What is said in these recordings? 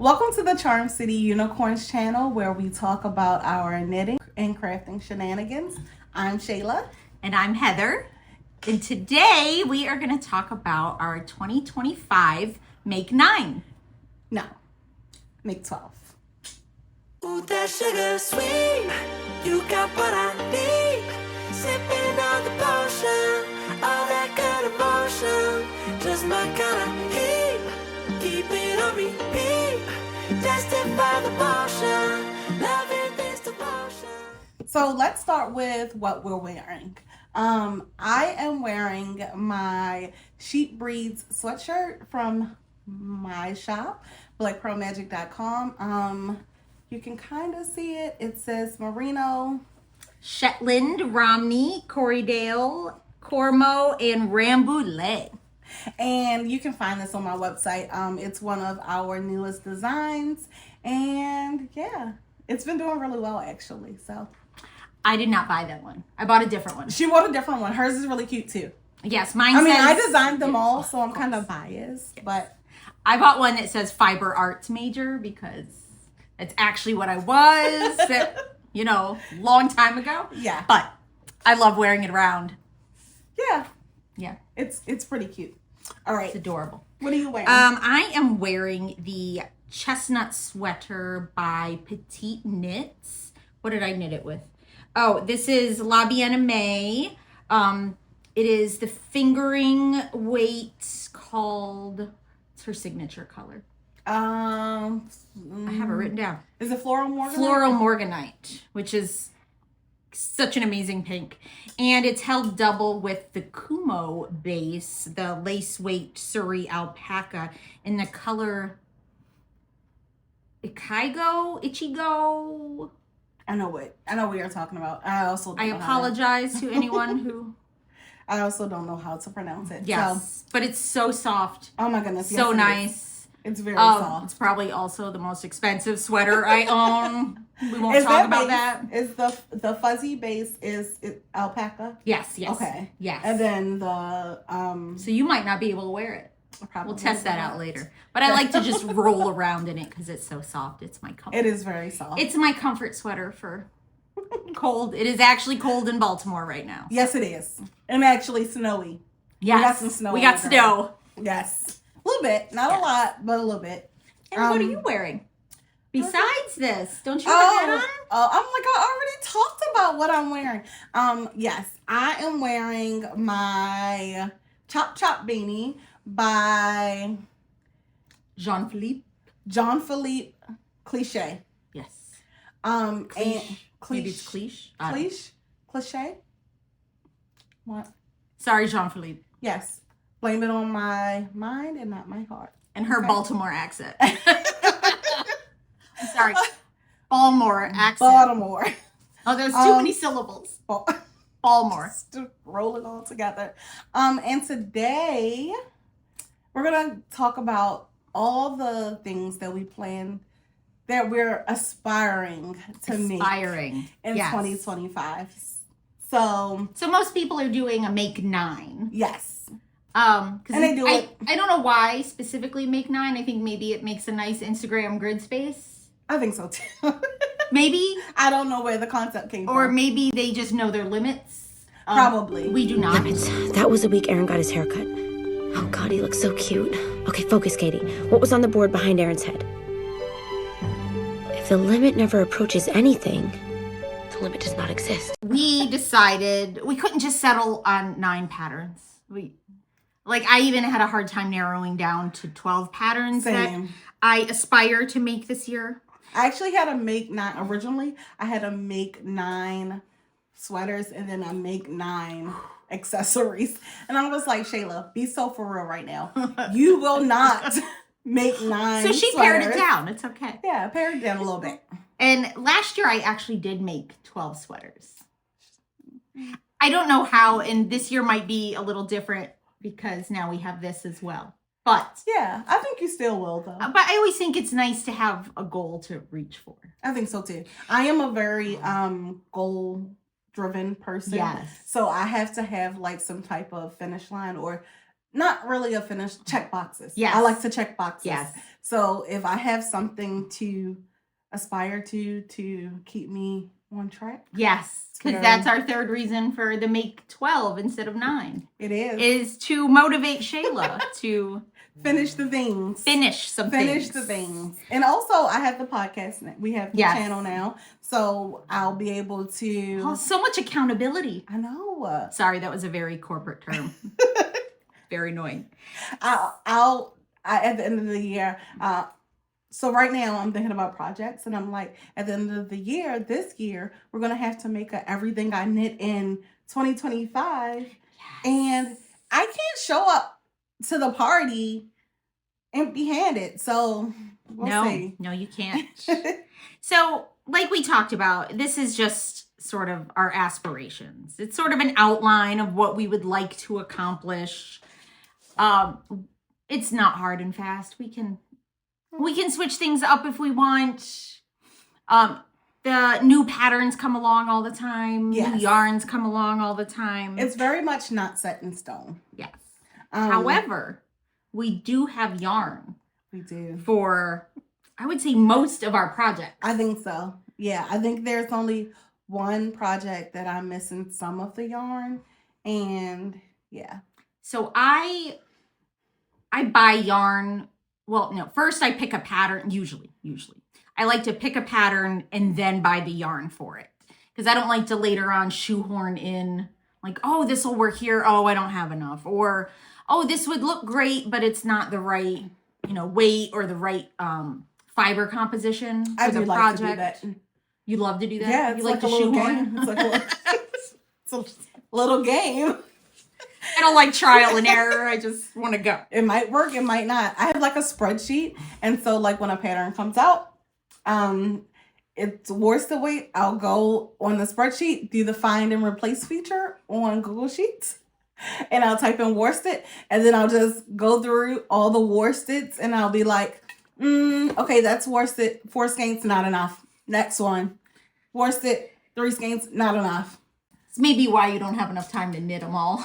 Welcome to the Charm City Unicorns channel where we talk about our knitting and crafting shenanigans. I'm Shala. And I'm Heather. And today we are going to talk about our 2025 Make 9. No, Make 12. Ooh, that sugar sweet, you got what I need. Sipping on the potion, all that good emotion, just my kind of heat. Keep it on repeat, testify the motion, loving this devotion. So let's start with what we're wearing. I am wearing my Sheep Breeds sweatshirt from my shop, blackpearlmagic.com. You can kind of see it. It says Merino, Shetland, Romney, Corriedale, Cormo, and Rambouillet. and you can find this on my website. It's one of our newest designs, and yeah, it's been doing really well actually. So I did not buy that one. I bought a different one. she bought a different one. Hers is really cute too. Yes, mine I mean, says... I designed them all, so I'm kind of biased, but I bought one that says Fiber Arts Major because it's actually what I was, long time ago. yeah, But I love wearing it around. yeah, Yeah, it's pretty cute. All right, it's adorable. what are you wearing? I am wearing the chestnut sweater by Petite Knits. What did I knit it with? Oh, this is La Bien-Aimée. It is the fingering weight called, it's her signature color. I have it written down. Is it Floral Morganite? Floral Morganite, which is such an amazing pink. And it's held double with the Kumo base, the lace weight Surrey alpaca, in the color Ichigo. I know what you're talking about. I also don't know apologize to anyone who... I also don't know how to pronounce it. Yes, So, but it's so soft. oh my goodness. So yes, it nice. is. It's very soft. It's probably also the most expensive sweater I own. We won't Is talk that about base, that. Is the fuzzy base is alpaca? Yes. Okay. Yes. And then the So you might not be able to wear it. probably We'll test that not. out later. But I like to just roll around in it because it's so soft. It's my comfort. It is very soft. It's my comfort sweater for cold. It is actually cold in Baltimore right now. Yes, it is. And actually snowy. Yes. We got some snow. We got on the snow. ground. Yes. A little bit. Not a lot, but a little bit. And what are you wearing? Besides this, don't you have Oh, a hat on? I'm like, I already talked about what I'm wearing. Yes, I am wearing my Chop Chop beanie by Jean-Philippe. Jean-Philippe Cliche. Yes. And Maybe it's cliche. I don't know. Cliche. What? Sorry, Jean-Philippe. Yes. Blame it on my mind and not my heart. And her Okay. Baltimore accent. I'm sorry. Baltimore accent. Baltimore. Oh, there's too many syllables. Baltimore. Just roll it all together. And today we're gonna talk about all the things that we plan, that we're aspiring to make in 2025. So most people are doing a Make 9. yes. And they do it. I don't know why specifically Make 9. I think maybe it makes a nice Instagram grid space. I think so too. Maybe. I don't know where the concept came Or from. maybe they just know their limits. Probably. We do not. Limits. That was the week Aaron got his haircut. Oh God, he looks so cute. Okay, focus, Katie. What was on the board behind Aaron's head? If the limit never approaches anything, the limit does not exist. We decided we couldn't just settle on 9 patterns. I even had a hard time narrowing down to 12 patterns Same. that I aspire to make this year. I actually had a Make 9 originally. I had a Make 9 sweaters and then a Make 9 accessories. And I was like, Shayla, be so for real right now. You will not make 9 So she sweaters. pared it down. It's okay. Yeah, pared it down a little bit. And last year I actually did make 12 sweaters. I don't know how, and this year might be a little different because now we have this as well. But Yeah, I think you still will though. I always think it's nice to have a goal to reach for. I think so too. I am a very goal driven person. Yes. So I have to have like some type of finish line or not really a finish, check boxes. Yes. I like to check boxes. Yes. So if I have something to aspire to keep me on track. Yes, because Very- that's our third reason for the make 12 instead of 9. It Is to motivate Shala to finish the things. finish some Finish things. the things. And also I have the podcast now. We have the Yes. channel now. So I'll be able to Oh, so much accountability. I know. Sorry, that was a very corporate term. Very annoying. I'll at the end of the year, so right now I'm thinking about projects and I'm like, at the end of the year, this year, we're going to have to make a everything I knit in 2025. And I can't show up to the party empty-handed. So we'll see. No, you can't. So, like we talked about, this is just sort of our aspirations. It's sort of an outline of what we would like to accomplish. It's not hard and fast. We can switch things up if we want. The new patterns come along all the time. Yes. New yarns come along all the time. It's very much not set in stone. Yes. However, we do have yarn We do. for, I would say, most of our projects. I think so. Yeah, I think there's only one project that I'm missing some of the yarn. And yeah. So I buy yarn. Well, no, first I pick a pattern, usually. I like to pick a pattern and then buy the yarn for it. Because I don't like to later on shoehorn in, like, oh, this will work here. Oh, I don't have enough. Or, oh, this would look great, but it's not the right, weight or the right fiber composition for I the do like project. to do that. You love to do that? Yeah, it's you like a little shoehorn? game. It's like it's a little game. I don't like trial and error. I just want to go. It might work, it might not. I have like a spreadsheet, and so like when a pattern comes out, it's worsted weight. I'll go on the spreadsheet, do the find and replace feature on Google Sheets, and I'll type in worsted, and then I'll just go through all the worsteds, and I'll be like, okay, that's worsted. 4 skeins, not enough. Next one, worsted, 3 skeins, not enough. It's maybe why you don't have enough time to knit them all.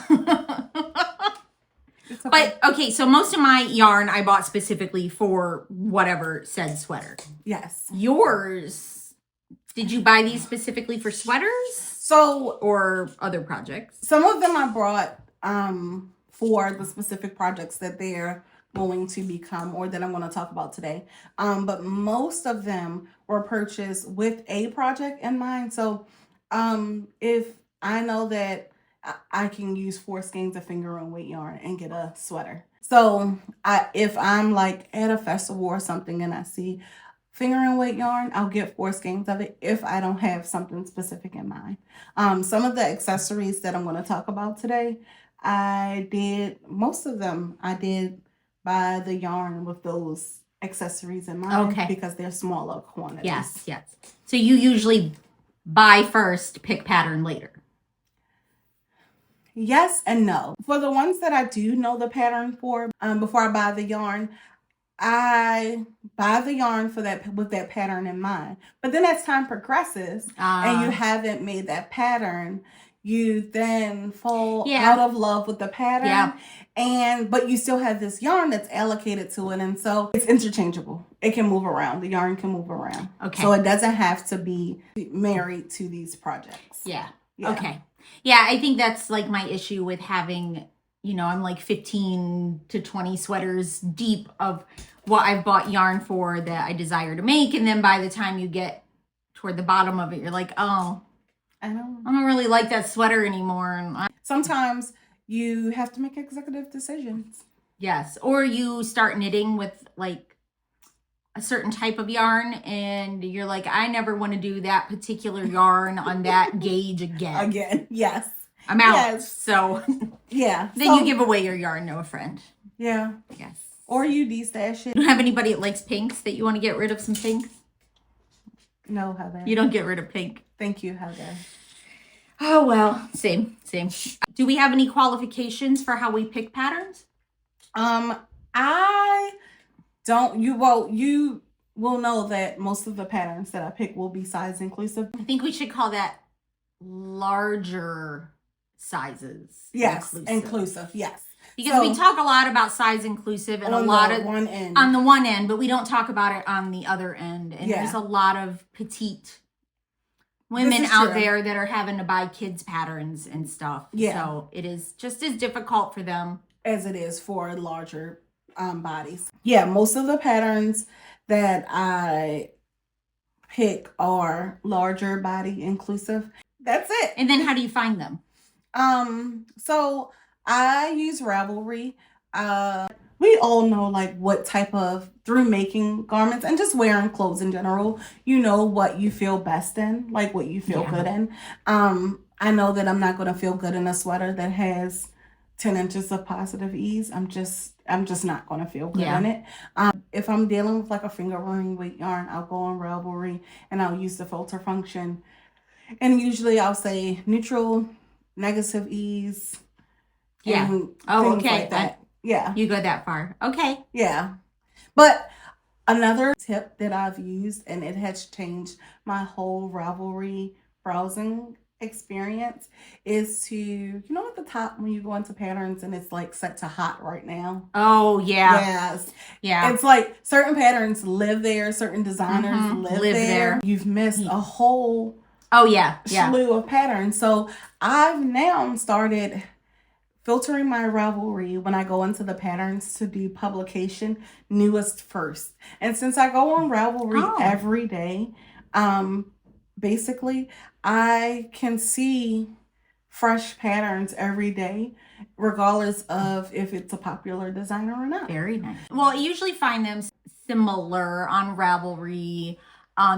It's okay. But, okay, so most of my yarn I bought specifically for whatever said sweater. Yes. Yours, did you buy these specifically for sweaters So or other projects? some of them I brought for the specific projects that they're going to become or that I'm going to talk about today. But most of them were purchased with a project in mind. So if I know that I can use 4 skeins of finger and weight yarn and get a sweater. So if I'm like at a festival or something and I see finger and weight yarn, I'll get 4 skeins of it if I don't have something specific in mind. Some of the accessories that I'm going to talk about today, most of them I did buy the yarn with those accessories in mind. Okay. Because they're smaller quantities. Yes. So you usually buy first, pick pattern later. Yes and no. For the ones that I do know the pattern for, before I buy the yarn, I buy the yarn for that with that pattern in mind. But then as time progresses and you haven't made that pattern, you then fall out of love with the pattern. Yeah. But you still have this yarn that's allocated to it. And so it's interchangeable. It can move around. The yarn can move around. Okay. So it doesn't have to be married to these projects. Yeah. Okay. Yeah, I think that's like my issue with having, I'm like 15 to 20 sweaters deep of what I've bought yarn for that I desire to make. And then by the time you get toward the bottom of it, you're like, oh, I don't really like that sweater anymore. And sometimes you have to make executive decisions. Yes. Or you start knitting with like a certain type of yarn and you're like, I never want to do that particular yarn on that gauge again. Yes. I'm out. Yes. So yeah. Then you give away your yarn to a friend. Yeah. Yes. Or you de-stash it. You don't have anybody that likes pinks that you want to get rid of some pinks? No, Heather. You don't get rid of pink. Thank you, Heather. Oh, well, same. Do we have any qualifications for how we pick patterns? I don't. You will know that most of the patterns that I pick will be size inclusive. I think we should call that larger sizes. Yes, inclusive. Yes. Because we talk a lot about size inclusive and a lot of one end. on the one end, but we don't talk about it on the other end. And there's a lot of petite women out there that are having to buy kids patterns and stuff. Yeah. So it is just as difficult for them as it is for larger bodies. Yeah, most of the patterns that I pick are larger body inclusive. That's it. And then how do you find them? So I use Ravelry. We all know like what type of, through making garments and just wearing clothes in general, you know what you feel best in, like what you feel good in. I know that I'm not going to feel good in a sweater that has 10 inches of positive ease. I'm just not going to feel good in it. If I'm dealing with like a finger wearing weight yarn, I'll go on Ravelry and I'll use the filter function. And usually I'll say neutral, negative ease. Yeah. Oh, okay. Like that. Yeah. You go that far. Okay. Yeah. But another tip that I've used, and it has changed my whole Ravelry browsing experience, is to, you know, at the top when you go into patterns and it's like set to hot right now. Oh, yeah. Yes. Yeah. It's like certain patterns live there, certain designers live there. You've missed a whole slew of patterns. So I've now started filtering my Ravelry when I go into the patterns to do publication newest first. And since I go on Ravelry every day, basically I can see fresh patterns every day, regardless of if it's a popular designer or not. Very nice. Well, I usually find them similar on Ravelry.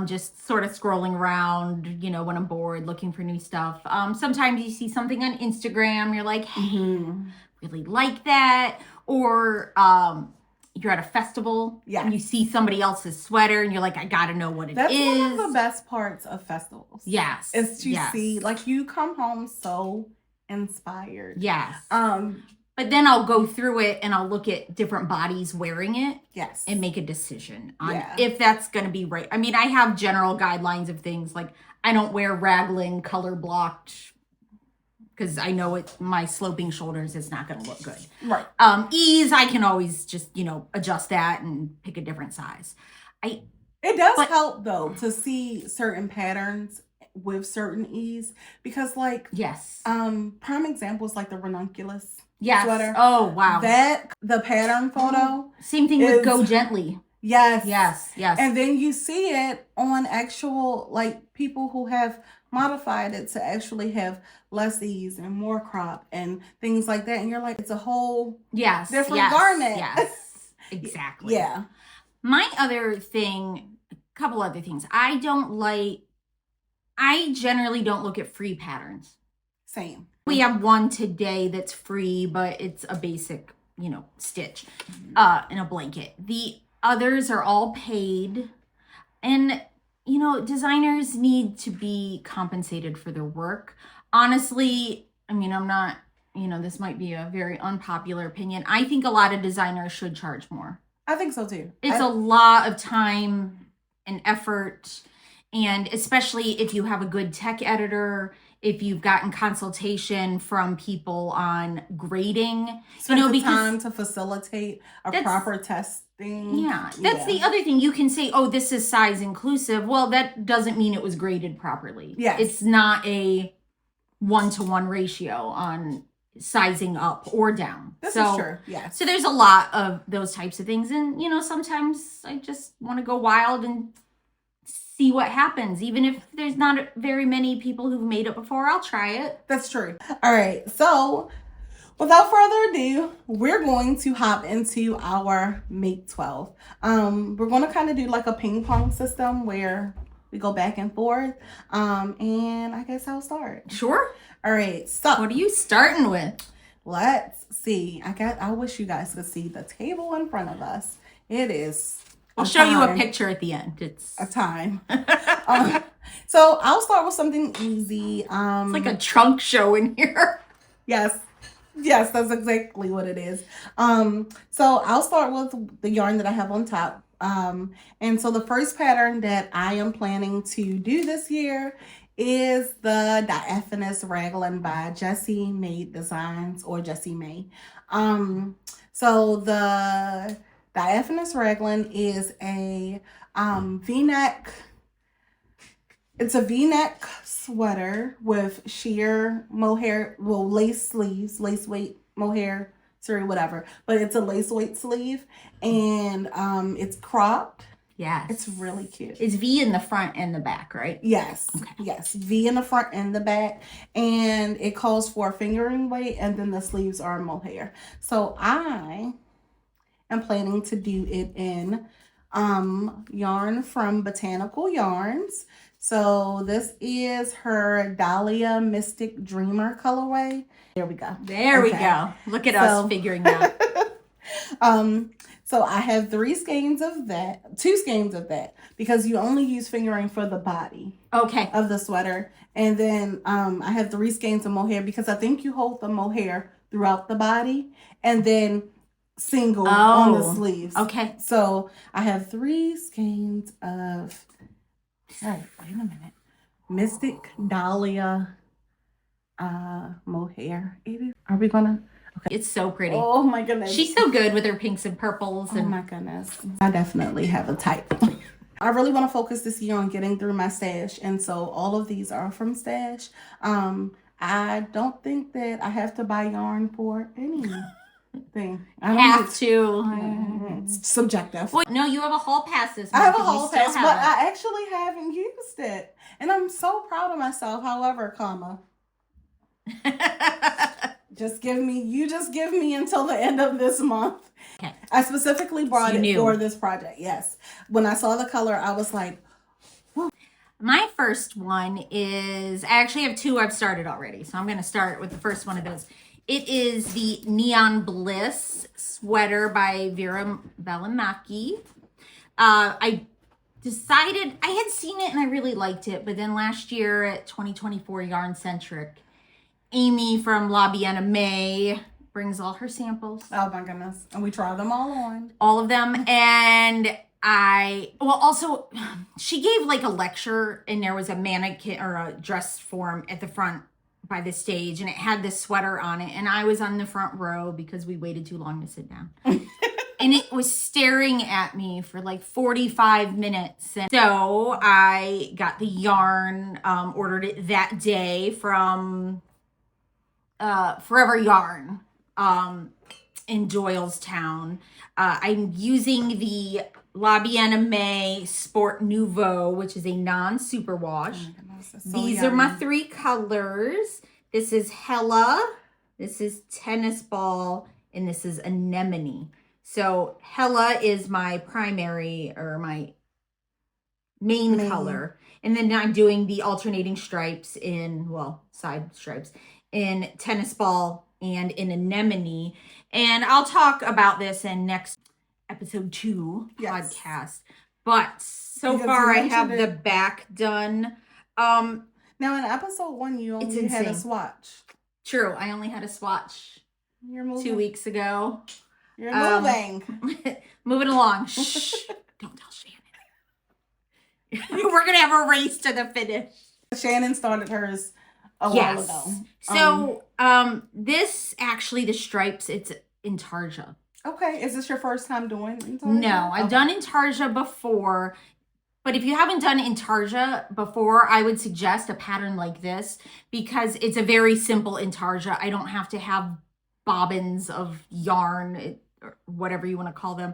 Just sort of scrolling around, you know, when I'm bored, looking for new stuff. Sometimes you see something on Instagram, you're like, hey, really like that. Or you're at a festival and you see somebody else's sweater and you're like, I gotta know what it is. That's one of the best parts of festivals. Yes. Is to see, like, you come home so inspired. Yes. But then I'll go through it and I'll look at different bodies wearing it. Yes. And make a decision on if that's going to be right. I mean, I have general guidelines of things like I don't wear raglan color blocked because I know my sloping shoulders is not going to look good. Right. Ease, I can always just, you know, adjust that and pick a different size. It does help though to see certain patterns with certain ease because like prime examples like the ranunculus. Yes. Sweater. Oh, wow. That, the pattern photo. Same thing with Go Gently. Yes. Yes. Yes. And then you see it on actual, like, people who have modified it to actually have less ease and more crop and things like that. And you're like, it's a whole different garment. Yes. Exactly. Yeah. My other thing, a couple other things. I generally don't look at free patterns. Same. We have one today that's free, but it's a basic, you know, stitch in a blanket. The others are all paid. And, you know, designers need to be compensated for their work. Honestly, I mean, I'm not, you know, this might be a very unpopular opinion. I think a lot of designers should charge more. I think so too. It's a lot of time and effort. And especially if you have a good tech editor, if you've gotten consultation from people on grading, because time to facilitate a proper testing. Yeah, that's the other thing. You can say, oh, this is size inclusive. Well, that doesn't mean it was graded properly. Yeah, it's not a 1-to-1 ratio on sizing up or down. This is true. Yeah. So there's a lot of those types of things, and you know, sometimes I just want to go wild and see what happens. Even if there's not very many people who've made it before, I'll try it. That's true. All right. So without further ado, we're going to hop into our Make 12. We're going to kind of do like a ping pong system where we go back and forth. And I guess I'll start. Sure. All right. So what are you starting with? Let's see. I wish you guys could see the table in front of us. It is I'll show you a picture at the end. It's a time. So I'll start with something easy. It's like a trunk show in here. Yes, that's exactly what it is. So I'll start with the yarn that I have on top. And so the first pattern that I am planning to do this year is the Diaphanous Raglan by Jessie Made Designs, or Jessie May. So the Diaphanous Raglan is a V-neck. It's a V-neck sweater with sheer mohair, well, lace sleeves, lace weight mohair, sorry, whatever. But it's a lace weight sleeve, and it's cropped. Yes. It's really cute. It's V in the front and the back, right? Yes. Okay. Yes. V in the front and the back. And it calls for a fingering weight, and then the sleeves are mohair. So I am planning to do it in yarn from Botanical Yarns. So this is her Dahlia Mystic Dreamer colorway. There we go. There we go. Look at us figuring out. So I have 3 skeins of that, 2 skeins of that, because you only use fingering for the body of the sweater. And then I have 3 skeins of mohair because I think you hold the mohair throughout the body and then single on the sleeves. Okay. So I have 3 skeins of, wait a minute, Mystic Dahlia mohair. Are we gonna? Okay. It's so pretty. Oh my goodness. She's so good with her pinks and purples. Oh my goodness. I definitely have a type. I really want to focus this year on getting through my stash. And so all of these are from stash. I don't think that I have to buy yarn for anything. I don't have to. It's subjective. Well, no, you have a hall pass this I month. have a hall pass, but I actually haven't used it. And I'm so proud of myself. However, just give me until the end of this month. Okay. I specifically brought it for this project. Yes. When I saw the color, I was like, whoa. My first one is, I actually have 2 I've started already. So I'm going to start with the first one of those. It is the Neon Bliss sweater by Vera Belanaki. I decided, I had seen it and I really liked it. But then last year at 2024 Yarn Centric, Amy from La Biena May brings all her samples. Oh my goodness. And we tried them all on. All of them. And also, she gave like a lecture and there was a mannequin or a dress form at the front by the stage and it had this sweater on it. And I was on the front row because we waited too long to sit down. And it was staring at me for like 45 minutes. And so I got the yarn, ordered it that day from Forever Yarn in Doylestown. I'm using the La Biena May Sport Nouveau, which is a non-superwash. These are my 3 colors. This is Hella, this is Tennis Ball, and this is Anemone. So Hella is my primary or my main color. And then I'm doing the alternating stripes in, side stripes in Tennis Ball and in Anemone. And I'll talk about this in next episode 2 podcast. But so far I have the back done. Now in episode 1, you only had a swatch. True. I only had a swatch. You're moving. 2 weeks ago. You're moving. Moving along. Shh. Don't tell Shannon. We're going to have a race to the finish. Shannon started hers a while ago. So, this actually, the stripes, it's Intarsia. Okay. Is this your first time doing Intarsia? No, I've done Intarsia before. But if you haven't done Intarsia before, I would suggest a pattern like this because it's a very simple Intarsia. I don't have to have bobbins of yarn, or whatever you want to call them,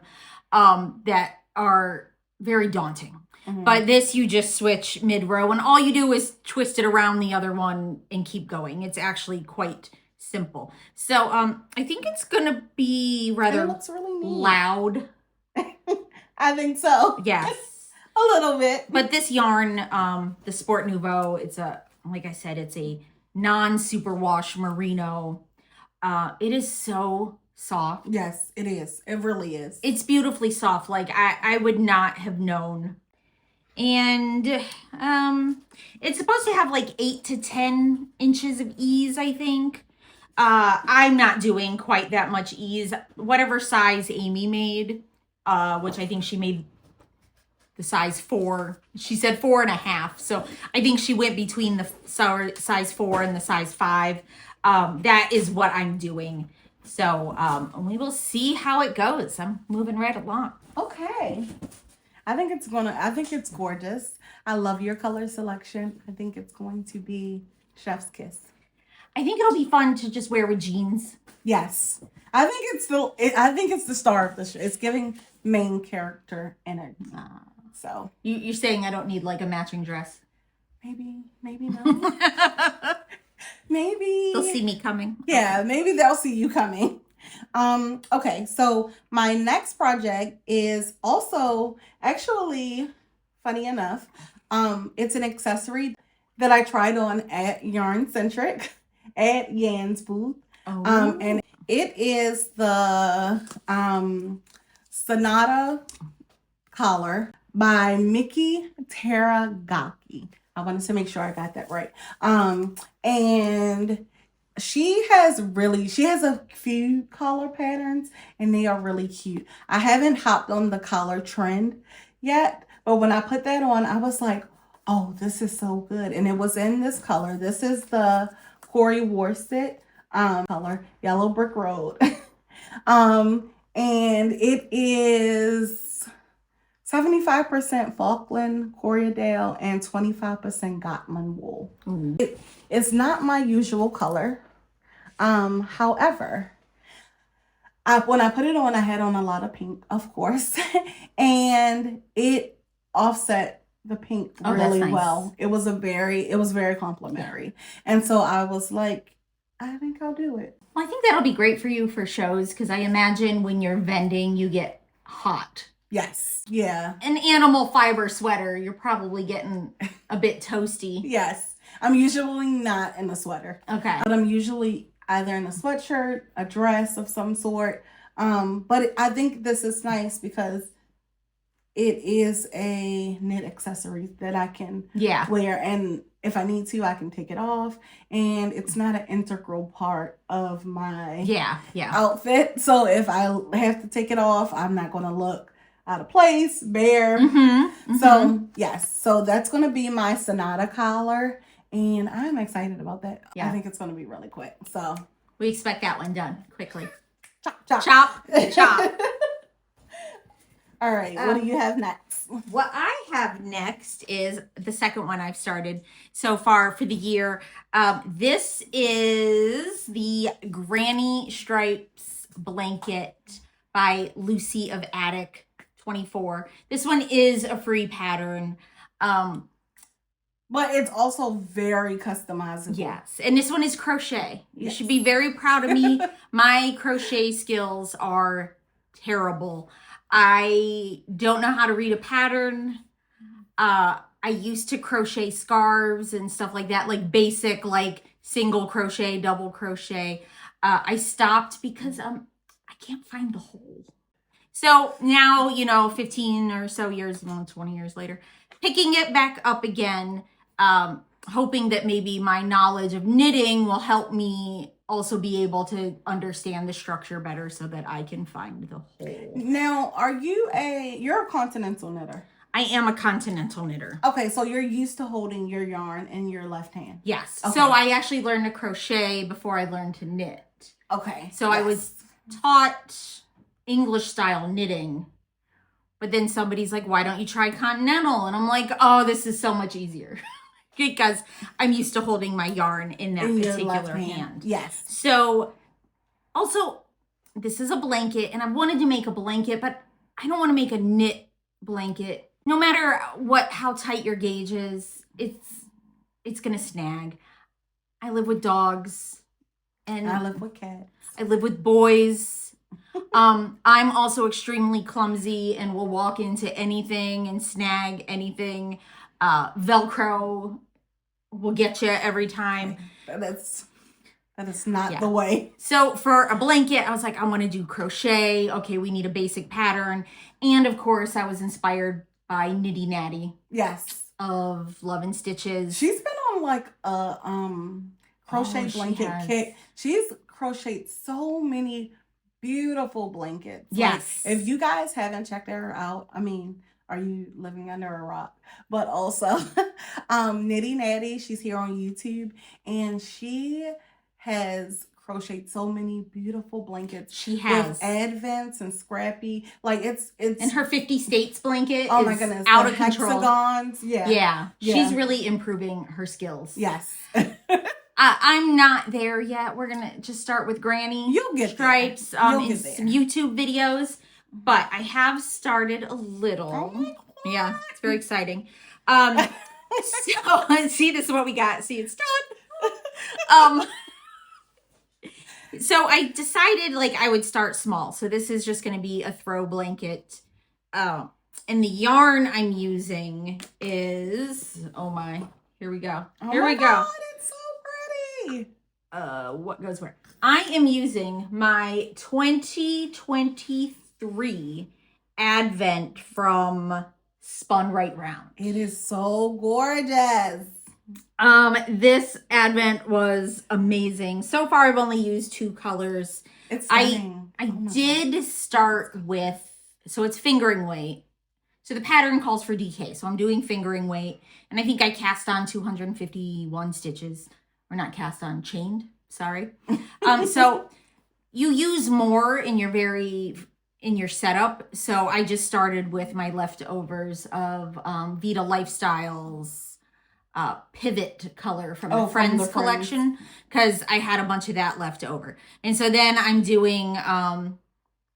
that are very daunting. Mm-hmm. But this, you just switch mid-row, and all you do is twist it around the other one and keep going. It's actually quite simple. So I think it's going to be rather really loud. I think so. Yes. A little bit. But this yarn, the Sport Nouveau, it's like I said, it's a non-superwash merino. It is so soft. Yes, it is. It really is. It's beautifully soft. Like I would not have known. And it's supposed to have like 8 to 10 inches of ease, I think. I'm not doing quite that much ease. Whatever size Amy made, which I think she made the size 4. She said 4.5. So I think she went between the size 4 and the size 5. That is what I'm doing. So we will see how it goes. I'm moving right along. Okay. I think it's gorgeous. I love your color selection. I think it's going to be chef's kiss. I think it'll be fun to just wear with jeans. Yes. I think it's the star of the show. It's giving main character energy. So you're saying I don't need like a matching dress? Maybe not. Maybe they'll see me coming. Yeah, maybe they'll see you coming. Okay, so my next project is also actually, funny enough, it's an accessory that I tried on at Yarn Centric at Yan's booth. And it is the Sonata collar by Miki Teragaki. I wanted to make sure I got that right. And she has a few collar patterns and they are really cute. I haven't hopped on the collar trend yet, but when I put that on, I was like, oh, this is so good. And it was in this color. This is the Corey Worsted color, Yellow Brick Road. And it is 75% Falkland Corriedale and 25% Gotland wool. It's not my usual color. However, when I put it on, I had on a lot of pink, of course, and it offset the pink really nice. Well. It was very complimentary. And so I was like, I think I'll do it. Well, I think that'll be great for you for shows because I imagine when you're vending, you get hot. Yes. Yeah. An animal fiber sweater, you're probably getting a bit toasty. Yes. I'm usually not in a sweater. Okay. But I'm usually either in a sweatshirt, a dress of some sort. But I think this is nice because it is a knit accessory that I can wear. And if I need to, I can take it off. And it's not an integral part of my outfit. So if I have to take it off, I'm not going to look out of place, bare. So, yes. So that's going to be my Sonata collar. And I'm excited about that. Yeah. I think it's going to be really quick. So we expect that one done quickly. Chop, chop. Chop, chop. All right. What do you have next? What I have next is the second one I've started so far for the year. This is the Granny Stripes blanket by Lucy of Attic 24. This one is a free pattern. But it's also very customizable. Yes. And this one is crochet. You should be very proud of me. My crochet skills are terrible. I don't know how to read a pattern. I used to crochet scarves and stuff like that, like basic, like single crochet, double crochet. I stopped because I can't find the hole. So now, 15 or so years, 20 years later, picking it back up again, hoping that maybe my knowledge of knitting will help me also be able to understand the structure better so that I can find the hole. Now, you're a continental knitter? I am a continental knitter. Okay, so you're used to holding your yarn in your left hand? Yes. Okay. So I actually learned to crochet before I learned to knit. Okay. So I was taught English style knitting, but then somebody's like, why don't you try continental? And I'm like, oh, this is so much easier. Because I'm used to holding my yarn in that particular hand. Yes. So also, this is a blanket, and I wanted to make a blanket, but I don't want to make a knit blanket. No matter how tight your gauge is, it's gonna snag. I live with dogs, and I live with cats. I live with boys. I'm also extremely clumsy and will walk into anything and snag anything. Velcro will get you every time. That is not the way. So for a blanket, I was like, I want to do crochet. Okay, we need a basic pattern. And of course, I was inspired by Nitty Natty. Yes. Of Love and Stitches. She's been on like a crochet blanket kit. She's crocheted so many beautiful blankets. Yes. Like, if you guys haven't checked her out, are you living under a rock? But also Nitty Natty, she's here on YouTube, and she has crocheted so many beautiful blankets. She has. With advents and scrappy. Like it's and her 50 states blanket oh is my goodness, out the of control. Hexagons. Yeah. She's really improving her skills. Yes. I'm not there yet. We're gonna just start with Granny You'll get stripes there. in some YouTube videos, but I have started a little. Oh, yeah, it's very exciting. So see, this is what we got. See, it's done. So I decided like I would start small. So this is just going to be a throw blanket. And the yarn I'm using is, oh my, here we go. Here we go. God, it's so pretty. What goes where? I am using my 2023 Advent from Spun Right Round. It is so gorgeous. This Advent was amazing. So far, I've only used 2 colors. It's stunning. I did start with, so it's fingering weight. So the pattern calls for DK, so I'm doing fingering weight, and I think I cast on 251 stitches, or not cast on, chained. Sorry. So you use more in your setup. So I just started with my leftovers of Vita Lifestyles pivot color from the Friends collection, because I had a bunch of that left over. And so then I'm doing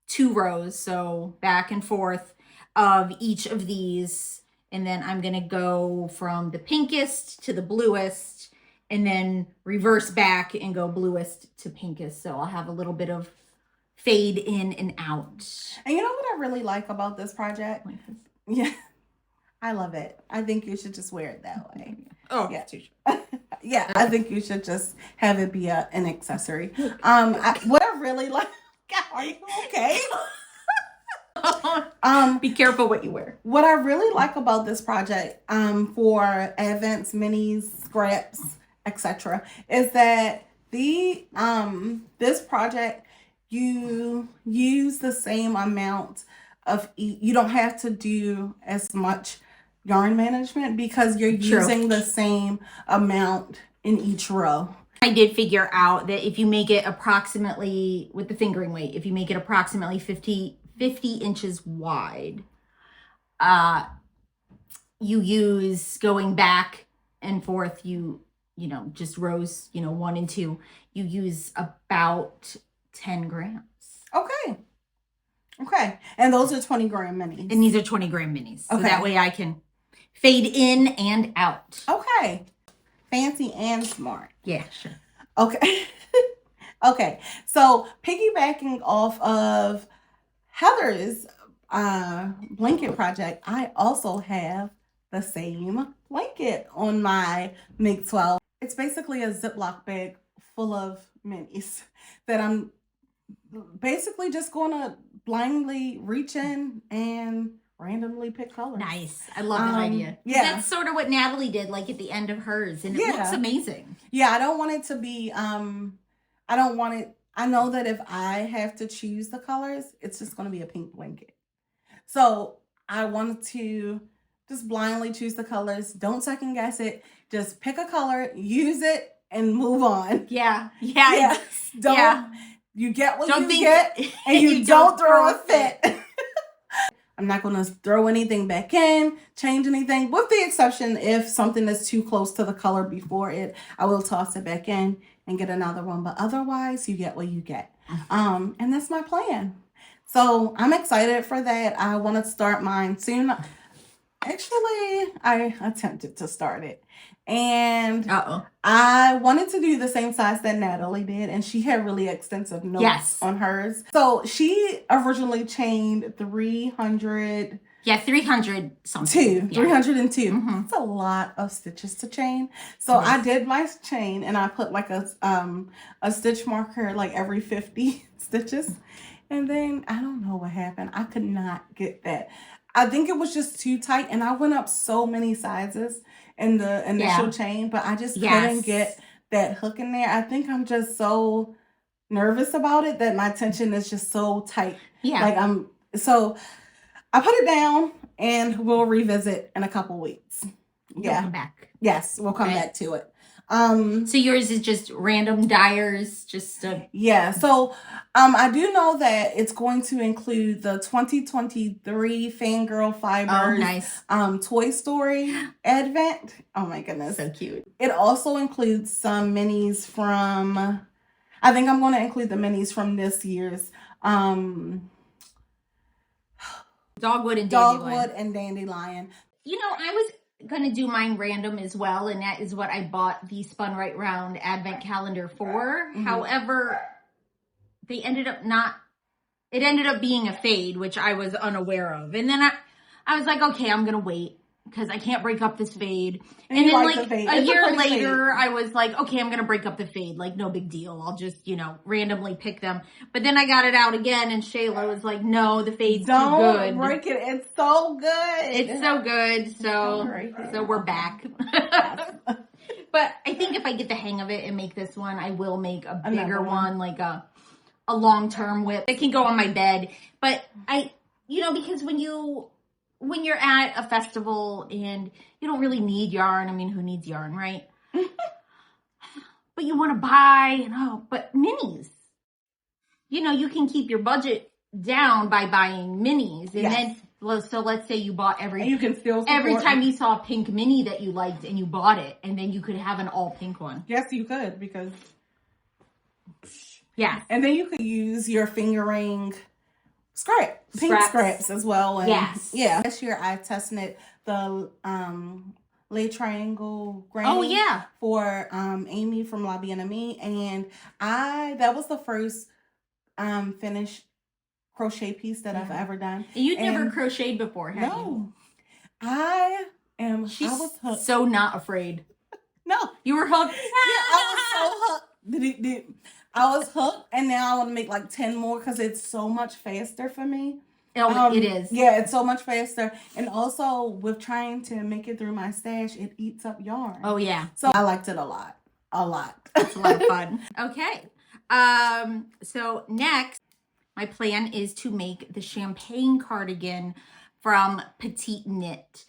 2 rows, so back and forth of each of these. And then I'm going to go from the pinkest to the bluest, and then reverse back and go bluest to pinkest. So I'll have a little bit of fade in and out. And you know what I really like about this project? Yeah. I love it. I think you should just wear it that way. Oh, yeah. Yeah, I think you should just have it be an accessory. What I really like. Are you okay? Be careful what you wear. What I really like about this project, for advents, minis, scraps, etc., is that this project, you use the same amount of you don't have to do as much yarn management because you're using the same amount in each row. I did figure out that if you make it approximately, with the fingering weight, if you make it approximately 50 inches wide, you use going back and forth, you know, just rows, 1 and 2, you use about 10 grams. Okay. And those are 20 gram minis. And these are 20 gram minis. So that way I can fade in and out. Okay. Fancy and smart. Yeah, sure. Okay. Okay. So piggybacking off of Heather's blanket project, I also have the same blanket on my MiG 12. It's basically a Ziploc bag full of minis that I'm basically just going to blindly reach in and randomly pick colors. Nice. I love that idea. Yeah. That's sort of what Natalie did, like at the end of hers, and it looks amazing. Yeah, I don't want it to be, I know that if I have to choose the colors, it's just going to be a pink blanket. So I wanted to just blindly choose the colors. Don't second guess it. Just pick a color, use it, and move on. Yeah. You get what you get, and you don't throw a fit. I'm not going to throw anything back in, change anything, with the exception if something is too close to the color before it, I will toss it back in and get another one. But otherwise, you get what you get. And that's my plan. So I'm excited for that. I want to start mine soon. Actually, I attempted to start it. And I wanted to do the same size that Natalie did, and she had really extensive notes on hers. So she originally chained 300. Yeah, 300 something. 302. Mm-hmm. That's a lot of stitches to chain. So I did my chain, and I put like a stitch marker like every 50 stitches. And then I don't know what happened. I could not get that. I think it was just too tight, and I went up so many sizes in the initial chain, but I just couldn't get that hook in there. I think I'm just so nervous about it that my tension is just so tight. Yeah. So I put it down, and we'll revisit in a couple weeks. You'll come back. Yes, we'll come Okay. back to it. So yours is just random dyers, just yeah. So I do know that it's going to include the 2023 Fangirl Fibers nice. Toy Story Advent. Oh my goodness. So cute. It also includes some minis from, I think I'm going to include the minis from this year's Dogwood and Dandelion. Dogwood and Dandelion. You know, I was going to do mine random as well, and that is what I bought the Spun Right Round Advent Calendar for. Mhm. However, they ended up it ended up being a fade, which I was unaware of. And then I was like, okay, I'm going to wait because I can't break up this fade. And you then like like the fade. a It's a year pretty later, I was like, okay, I'm going to break up the fade. Like, no big deal. I'll just, randomly pick them. But then I got it out again, and Shayla was like, no, the fade's too Don't good. break it. It's so good. It's so good. So we're back. But I think if I get the hang of it and make this one, I will make a bigger Another one. like a long-term whip. It can go on my bed. But because when you're at a festival and you don't really need yarn. I mean, who needs yarn, right? But you want to buy, but minis. You can keep your budget down by buying minis. And Yes. then, so let's say you bought And you can still support every time you saw a pink mini that you liked and you bought it, and then you could have an all pink one. Yes, you could, because Yes. and then you could use your fingering pink scraps as well. And Yes. Yeah. This year I tested the lay triangle granny. Oh, yeah. For Amy from La Bien-Aimée, and that was the first finished crochet piece that I've ever done. And you'd never And- crocheted before, have you? No. I She's was hooked. so not afraid. No. You were hooked. I was so hooked. I was hooked, and now I want to make like 10 more because it's so much faster for me. Oh, it is. Yeah, it's so much faster. And also, with trying to make it through my stash, it eats up yarn. Oh, yeah. So I liked it a lot. A lot. It's a lot of fun. Okay. So next, my plan is to make the champagne cardigan from Petite Knit.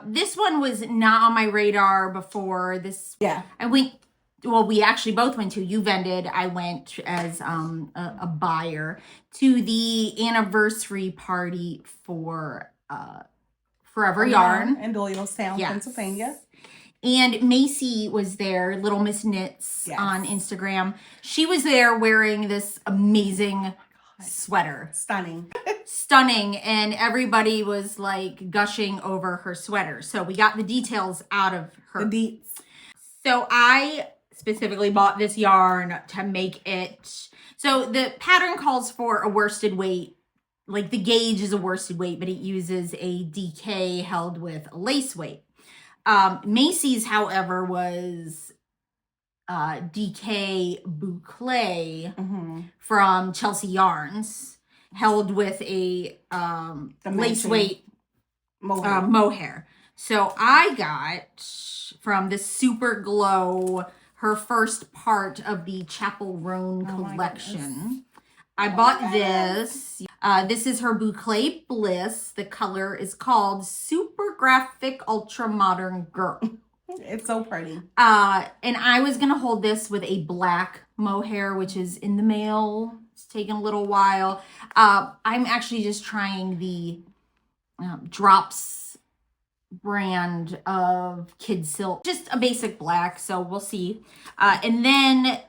This one was not on my radar before. Yeah. We actually both went to, you vended, I went as a buyer to the anniversary party for Forever Yarn. In Doylestown, Yes. Pennsylvania. And Macy was there, Little Miss Knits Yes. on Instagram. She was there wearing this amazing sweater. Stunning. And everybody was like gushing over her sweater. So we got the details out of her. The deets. So I specifically bought this yarn to make it. So the pattern calls for a worsted weight. Like the gauge is a worsted weight, but it uses a DK held with a lace weight. Macy's, however, was DK Boucle from Chelsea Yarns, held with a lace weight mohair. So I got from the Super Glow, her first part of the Chapel Roan collection. I bought this. This is her Boucle Bliss. The color is called Super Graphic Ultra Modern Girl. It's so pretty. And I was going to hold this with a black mohair, which is in the mail. It's taken a little while. I'm actually just trying the Drops brand of Kid Silk. Just a basic black, so we'll see. And then,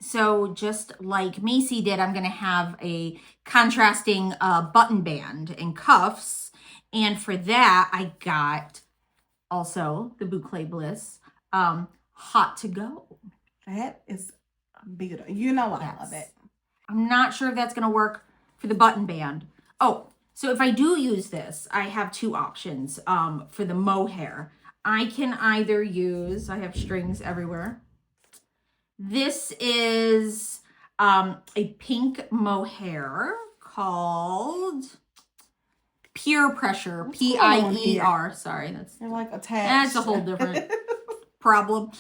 so just like Macy did, I'm going to have a contrasting button band and cuffs. And for that, I got also the Boucle Bliss Hot to Go. That is beautiful. You know I love it. I'm not sure if that's going to work for the button band. Oh, so if I do use this, I have two options for the mohair. I can either use, I have strings everywhere. This is a pink mohair called Pure Pressure, P-I-E-R. Sorry, They're like attached. that's a whole different problem.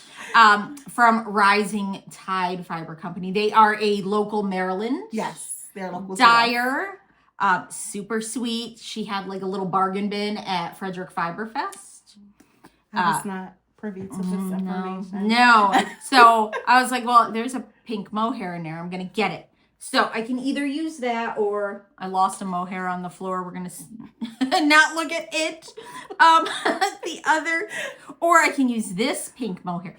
From Rising Tide Fiber Company. They are a local Maryland Yes, they're local. dyer. Super sweet. She had like a little bargain bin at Frederick Fiber Fest. I was not privy to this information. No. So I was like, well, there's a pink mohair in there. I'm going to get it. So I can either use that, or I lost a mohair on the floor. We're going to not look at it. The other, or I can use this pink mohair,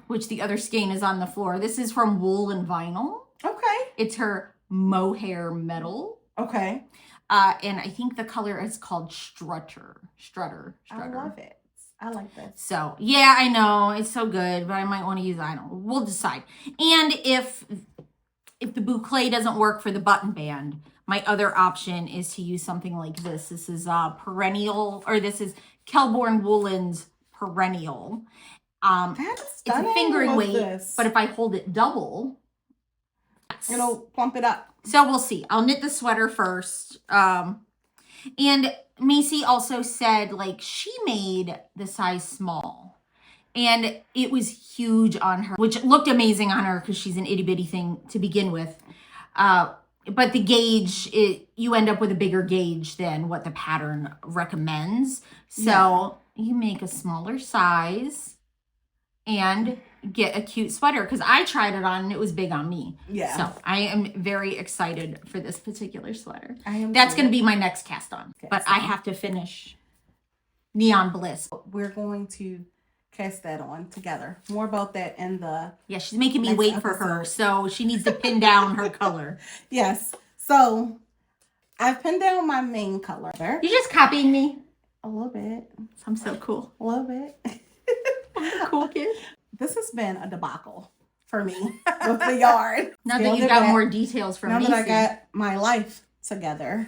which the other skein is on the floor. This is from Wool and Vinyl. Okay. It's her mohair metal. Okay. And I think the color is called Strutter. I love it. I like this. So, yeah, I know. It's so good, but I might want to use, I don't know. We'll decide. And if the boucle doesn't work for the button band, my other option is to use something like this. This is Perennial, or this is Kelborn Woolen's Perennial. That's stunning. It's a fingering weight, this. but if I hold it double, it'll plump it up. So we'll see. I'll knit the sweater first. And Macy also said, like, she made the size small. And it was huge on her, which looked amazing on her because she's an itty bitty thing to begin with. But the gauge, you end up with a bigger gauge than what the pattern recommends. So you make a smaller size and get a cute sweater, because I tried it on and it was big on me. Yeah. So I am very excited for this particular sweater. That's going to be my next cast on. Okay, but I have to finish Neon Bliss. We're going to cast that on together. More about that in the... Yeah, she's making me wait for her, so she needs to pin down her color. Yes. So I've pinned down my main color. You're just copying me? A little bit. I'm so cool. A little bit. I'm a cool kid. This has been a debacle for me with the yarn. Now that you've got more details from me. Now that I got my life together,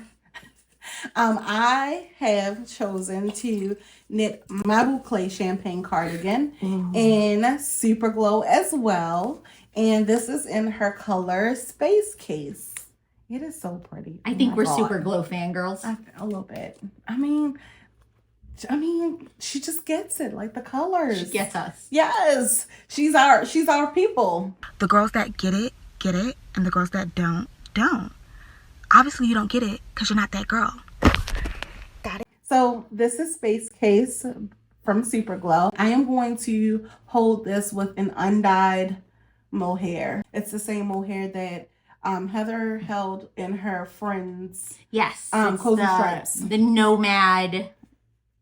I have chosen to knit my boucle champagne cardigan in Super Glow as well. And this is in her color Space Case. It is so pretty. I think we're Super Glow fangirls. A little bit. I mean, she just gets it, like the colors. She gets us. Yes. She's our people. The girls that get it, and the girls that don't. Obviously you don't get it because you're not that girl. Got it. So this is Space Case from Super Glow. I am going to hold this with an undyed mohair. It's the same mohair that Heather held in her friend's cozy straps. The Nomad.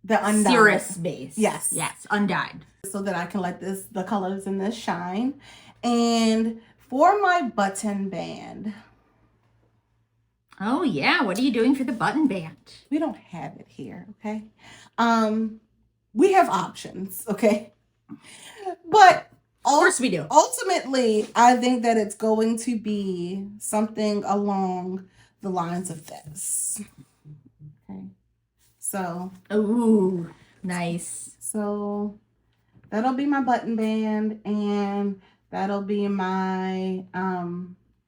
The undyed. Cirrus base. Yes. Yes, undyed. So that I can let the colors in this shine. And for my button band. Oh, yeah. What are you doing for the button band? We don't have it here, okay? We have options, okay? But of course we do. Ultimately, I think that it's going to be something along the lines of this. Okay. So, ooh, nice. So that'll be my button band, and that'll be my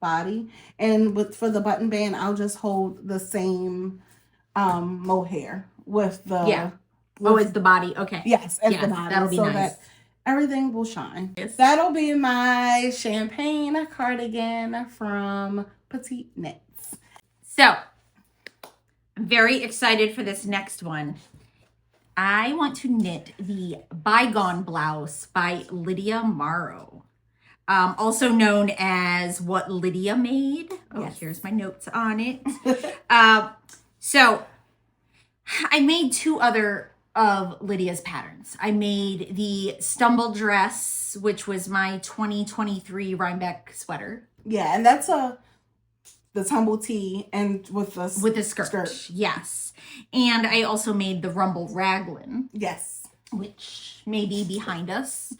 body. And for the button band, I'll just hold the same mohair with the it's the body. Okay. Yes, as the body. That'll be nice. That everything will shine. Yes. That'll be my champagne cardigan from Petite Knits. So I'm very excited for this next one. I want to knit the Bygone Blouse by Lydia Morrow, also known as What Lydia Made. Oh, yes. Here's my notes on it. So I made two other of Lydia's patterns. I made the Stumble Dress, which was my 2023 Rhinebeck sweater. Yeah, and that's the tumble tee and with the skirt. Yes. And I also made the Rumble Raglan. Yes. Which may be behind us.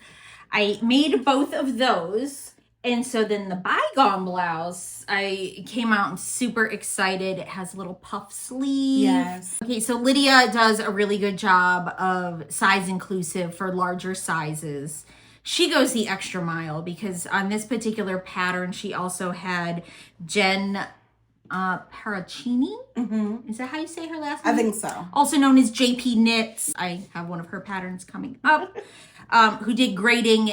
I made both of those. And so then the Bygone Blouse, I came out super excited. It has a little puff sleeve. Yes. Okay, so Lydia does a really good job of size inclusive for larger sizes. She goes the extra mile because on this particular pattern, she also had Jen Paracini. Mm-hmm. Is that how you say her last name? I think so. Also known as JP Knits. I have one of her patterns coming up. Who did grading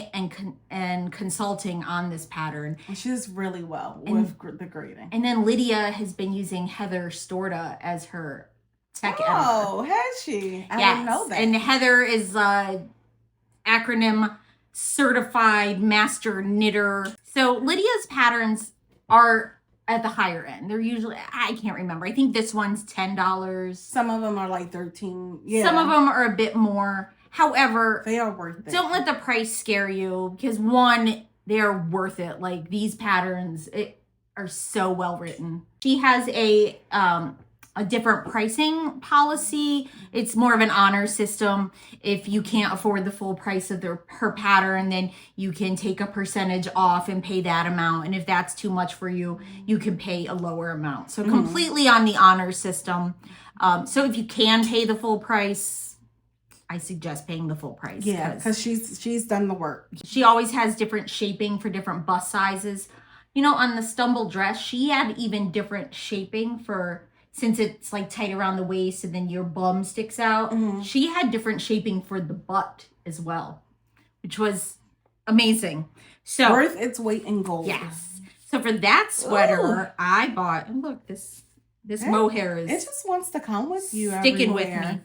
and consulting on this pattern. She does really well with the grading. And then Lydia has been using Heather Storta as her tech editor. Oh, has she? I didn't know that. And Heather is acronym certified master knitter. So Lydia's patterns are at the higher end. They're usually, I can't remember. I think this one's $10. Some of them are like $13. Yeah. Some of them are a bit more. However, they are worth it. Don't let the price scare you because one, they are worth it. Like these patterns are so well written. She has a different pricing policy. It's more of an honor system. If you can't afford the full price of her pattern, then you can take a percentage off and pay that amount. And if that's too much for you, you can pay a lower amount. So completely on the honor system. So if you can pay the full price, I suggest paying the full price. Yeah, because she's done the work. She always has different shaping for different bust sizes. You know, on the Stumble dress, she had even different shaping for, since it's like tight around the waist and then your bum sticks out. She had different shaping for the butt as well, which was amazing. So worth its weight in gold. Yes. So for that sweater, I bought, and look, this mohair is. It just wants to come with you. Sticking with me.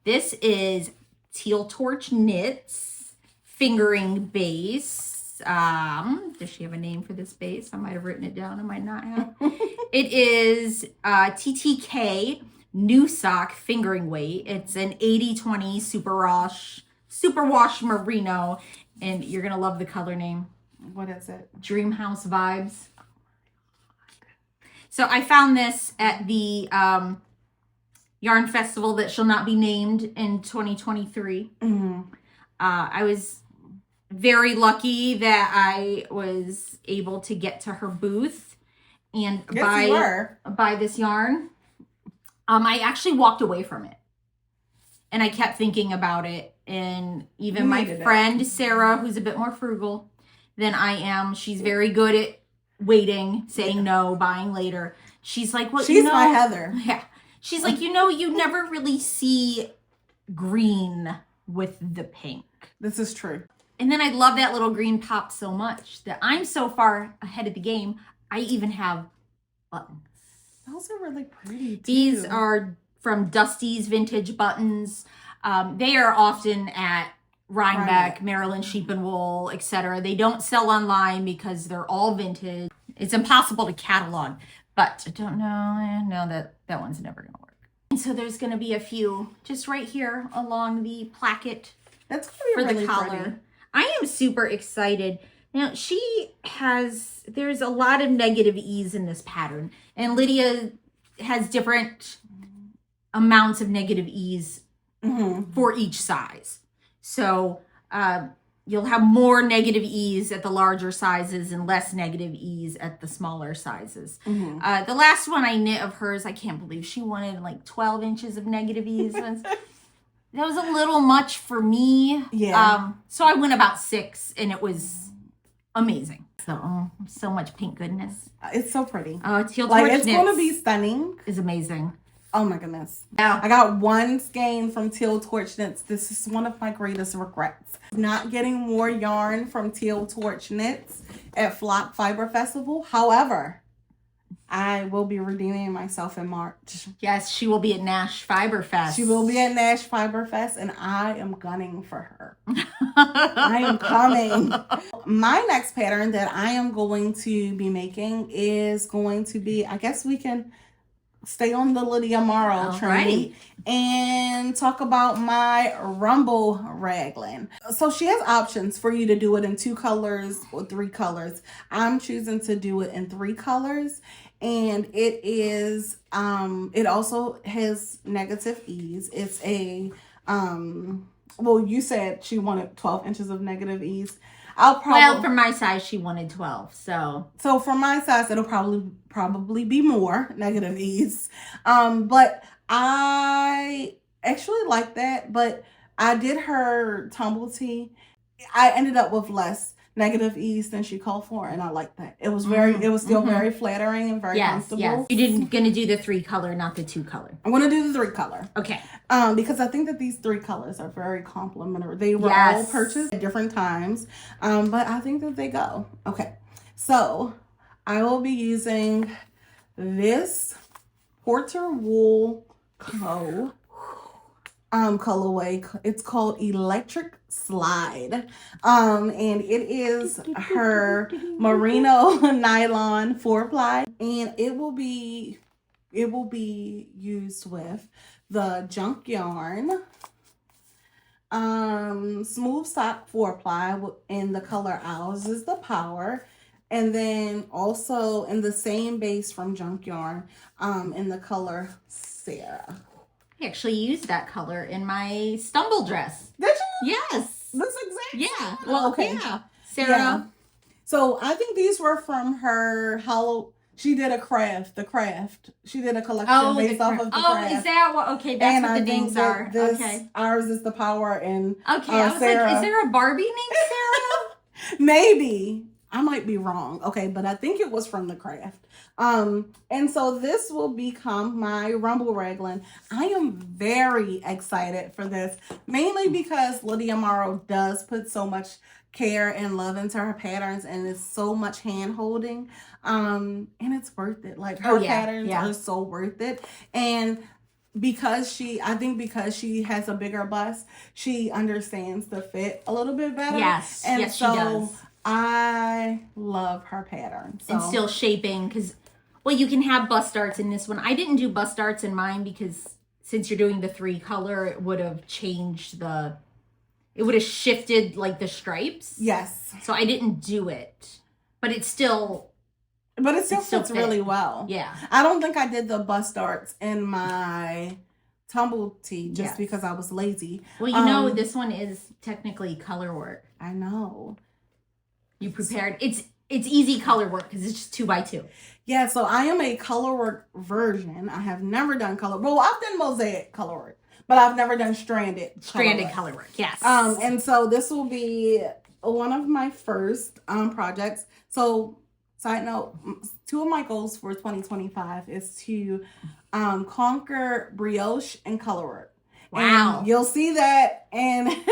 This is Teal Torch Knits fingering base. Does she have a name for this base? I might have written it down. I might not have. It is TTK New Sock fingering weight. It's an 80/20 superwash merino, and you're gonna love the color name. What is it? Dreamhouse Vibes. So I found this at the yarn festival that shall not be named in 2023. I was very lucky that I was able to get to her booth and buy this yarn. I actually walked away from it and I kept thinking about it. And even my friend Sarah, who's a bit more frugal than I am, she's very good at waiting, saying no, buying later. She's like, well, she's my Heather. Yeah. She's like, you never really see green with the pink. This is true. And then I love that little green pop so much that I'm so far ahead of the game. I even have buttons. Those are really pretty too. These are from Dusty's Vintage Buttons. They are often at Rhinebeck, Maryland Sheep and Wool, etc. They don't sell online because they're all vintage. It's impossible to catalog. But I don't know, that one's never going to work. And so there's going to be a few just right here along the placket. That's going to be really the collar. Pretty. I am super excited. Now, there's a lot of negative ease in this pattern. And Lydia has different amounts of negative ease for each size. So you'll have more negative ease at the larger sizes and less negative ease at the smaller sizes. The last one I knit of hers, I can't believe she wanted like 12 inches of negative ease. That was a little much for me. Yeah. So I went about 6 and it was amazing. So much pink goodness. It's so pretty. Oh, Teal Torch Knits. It's going to be stunning. Is amazing. Oh my goodness. Yeah. I got one skein from Teal Torch Knits. This is one of my greatest regrets. Not getting more yarn from Teal Torch Knits at Flock Fiber Festival. However, I will be redeeming myself in March. Yes, she will be at Nash Fiber Fest. She will be at Nash Fiber Fest, and I am gunning for her. I am coming. My next pattern that I am going to be making is going to be, I guess we can stay on the Lydia Morrow train and talk about my Rumble Raglan. So she has options for you to do it in 2 colors or 3 colors. I'm choosing to do it in 3 colors. And it is, it also has negative ease. It's a, well, you said she wanted 12 inches of negative ease. Well, for my size, she wanted 12. So for my size, it'll probably be more negative ease. But I actually like that. But I did her tumble tee. I ended up with less negative ease than she called for, and I like that. It was still very flattering and very comfortable. Yes. You're gonna do the 3 color, not the 2 color. I'm gonna do the 3 color. Okay. Because I think that these 3 colors are very complementary. They were all purchased at different times, but I think that they go. Okay, so I will be using this Porter Wool Co. colorway. It's called Electric Slide, and it is her merino nylon 4-ply, and it will be used with the junk yarn, smooth sock 4-ply in the color Ours is the Power, and then also in the same base from junk yarn, in the color Sarah. I actually used that color in my stumble dress. Did you? Yes. That's exactly. Yeah. Well, okay. Yeah. Sarah. Yeah. So I think these were from her She did a craft. She did a collection based off of the craft. Is that what? Okay, that's what the names are. Okay. Ours is the Power, and okay. I was Sarah. like, is there a Barbie named Sarah? Maybe. I might be wrong. Okay, but I think it was from the craft. And so this will become my Rumble Raglan. I am very excited for this, mainly because Lydia Morrow does put so much care and love into her patterns, and it's so much hand holding. And it's worth it. Like her patterns are so worth it. And because she has a bigger bust, she understands the fit a little bit better. Yes, and yes, so she does. I love her pattern. So. And still shaping, because, well, you can have bust darts in this one. I didn't do bust darts in mine because since you're doing the 3 color, it would have shifted like the stripes. Yes. So I didn't do it, but it still fits really well. Yeah. I don't think I did the bust darts in my tumble tee just because I was lazy. Well, this one is technically color work. I know. You prepared. It's easy color work because it's just 2x2. Yeah, so I am a color work version. I have never done color. Well, I've done mosaic color work, but I've never done stranded color work. Yes. And so this will be one of my first projects. So side note, 2 of my goals for 2025 is to conquer brioche and color work. Wow. And you'll see that in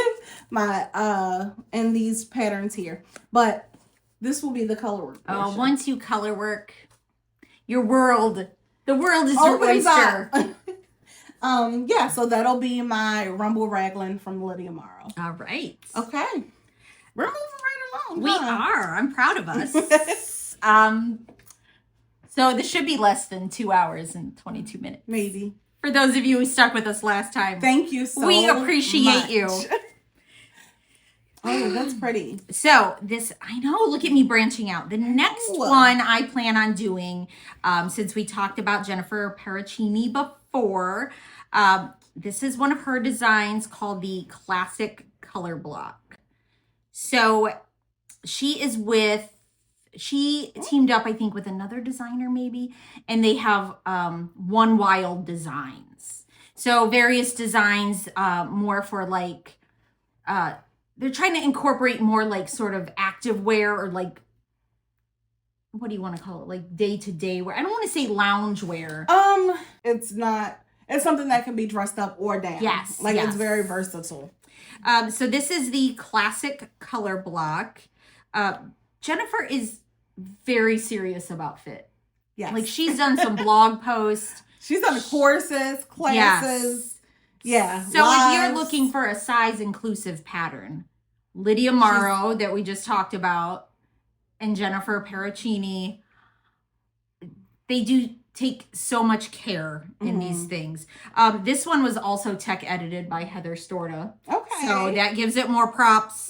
my in these patterns here. But this will be the color work portion. Once you color work, the world is your oyster. Yeah, so that'll be my Rumble Raglan from Lydia Morrow. All right. Okay. We're moving right along. We are. I'm proud of us. So this should be less than 2 hours and 22 minutes. Maybe. For those of you who stuck with us last time. Thank you so much. We appreciate you. Oh, that's pretty. So I know, look at me branching out. The next one I plan on doing, since we talked about Jennifer Paracchini before, this is one of her designs called the Classic Colorblock. So she teamed up, I think, with another designer maybe, and they have One Wild Designs. So various designs, more for like, they're trying to incorporate more like sort of active wear, or like, what do you want to call it? Like day-to-day wear. I don't want to say lounge wear. It's something that can be dressed up or down. Yes. It's very versatile. So this is the Classic Colorblock. Jennifer is very serious about fit. Yes. Like she's done some blog posts. She's done courses, classes. Yeah. So if you're looking for a size inclusive pattern, Lydia Morrow that we just talked about and Jennifer Paracchini, they do take so much care in these things. This one was also tech edited by Heather Storta. Okay. So that gives it more props.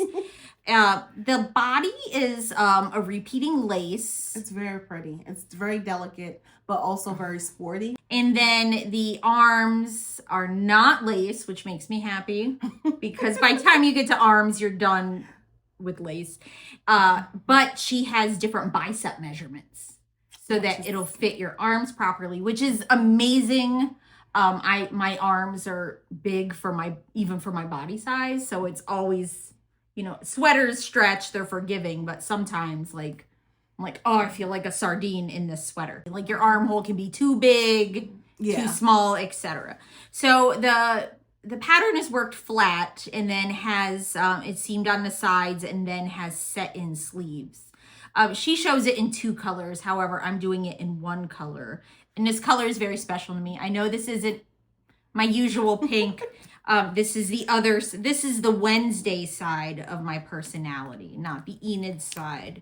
The body is a repeating lace. It's very pretty. It's very delicate, but also very sporty. And then the arms are not lace, which makes me happy because by the time you get to arms, you're done with lace. But she has different bicep measurements so that it'll fit your arms properly, which is amazing. My arms are big even for my body size, so it's always you know, sweaters stretch, they're forgiving, but sometimes like, I'm like, oh, I feel like a sardine in this sweater. Like your armhole can be too big, too small, etc. So the pattern is worked flat and then has, it's seamed on the sides and then has set in sleeves. She shows it in 2 colors. However, I'm doing it in 1 color. And this color is very special to me. I know this isn't my usual pink. This is the Wednesday side of my personality, not the Enid side.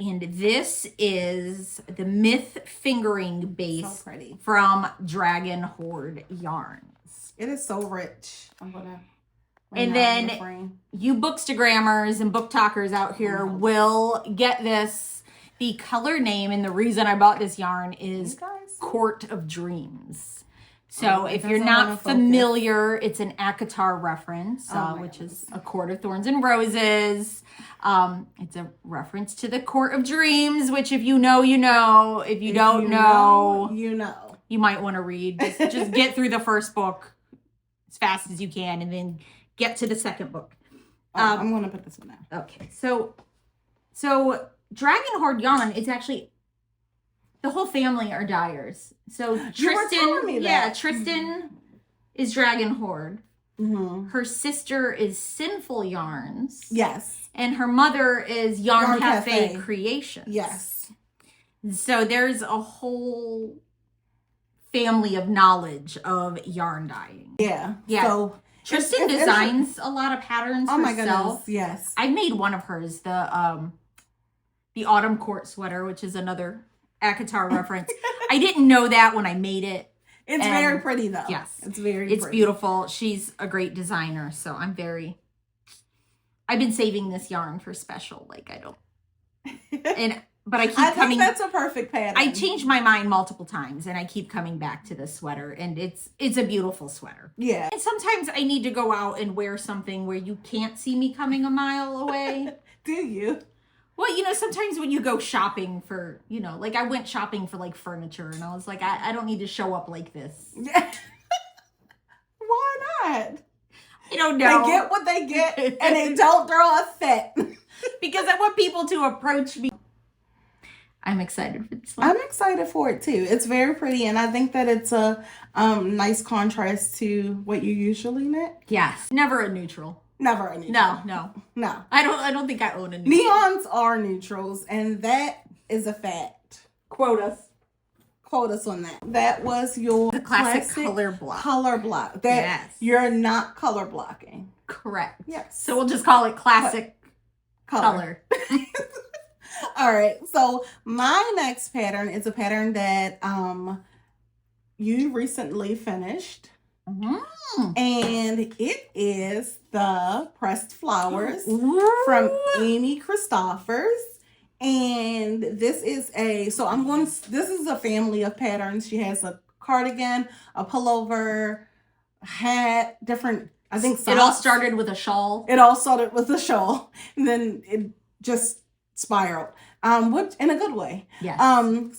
And this is the Myth Fingering base from Dragon Horde Yarns. It is so rich. I'm gonna. And then you bookstagrammers and book talkers out here will get this. The color name and the reason I bought this yarn is Court of Dreams. So if you're not familiar, it's an ACOTAR reference, which is a Court of Thorns and Roses. It's a reference to the Court of Dreams, which if you know, you know. If you don't know, you know. You might want to read. Just get through the first book as fast as you can and then get to the second book. I'm going to put this one down. Okay. So Dragon Horde Yarn, it's actually, the whole family are dyers. So Tristan is Dragon Horde. Mm-hmm. Her sister is Sinful Yarns. Yes. And her mother is Yarn Cafe Creations. Yes. So there's a whole family of knowledge of yarn dyeing. Yeah. Yeah. So Tristan designs a lot of patterns herself. My goodness, yes. I made one of hers, the Autumn Court sweater, which is another ACOTAR reference. I didn't know that when I made it. It's very pretty though. Yes. It's very pretty. It's beautiful. She's a great designer. So I've been saving this yarn for special. Like but I keep coming. That's a perfect pattern. I changed my mind multiple times and I keep coming back to this sweater and it's a beautiful sweater. Yeah. And sometimes I need to go out and wear something where you can't see me coming a mile away. Do you? Well, you know, sometimes when you go shopping for, you know, like I went shopping for like furniture and I was like, I don't need to show up like this. Yeah. Why not? I don't know. They get what they get and they don't throw a fit. Because I want people to approach me. I'm excited for this one. I'm excited for it too. It's very pretty and I think that it's a nice contrast to what you usually knit. Yes. Never a neutral. Never a neutral. No. I don't think I own a neutral. Neons are neutrals, and that is a fact. Quote us on that. That was your the classic color block. Color block. That you're not color blocking. Correct. Yes. So we'll just call it classic color. All right. So my next pattern is a pattern that you recently finished. Mm-hmm. And it is the Pressed Flowers from Amy Christophers. And this is this is a family of patterns. She has a cardigan, a pullover, hat, different, I think socks. It all started with a shawl. And then it just spiraled. Which in a good way. Yes.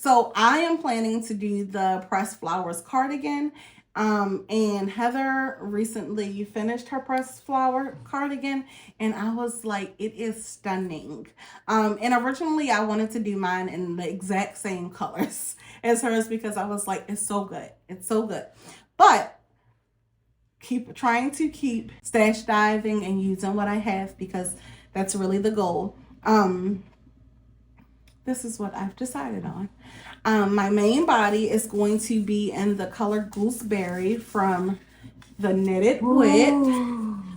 So I am planning to do the Pressed Flowers cardigan. And Heather recently finished her pressed flower cardigan and I was like, it is stunning. And originally I wanted to do mine in the exact same colors as hers because I was like, it's so good. It's so good. But trying to keep stash diving and using what I have because that's really the goal. This is what I've decided on. My main body is going to be in the color Gooseberry from the Knitted Wit.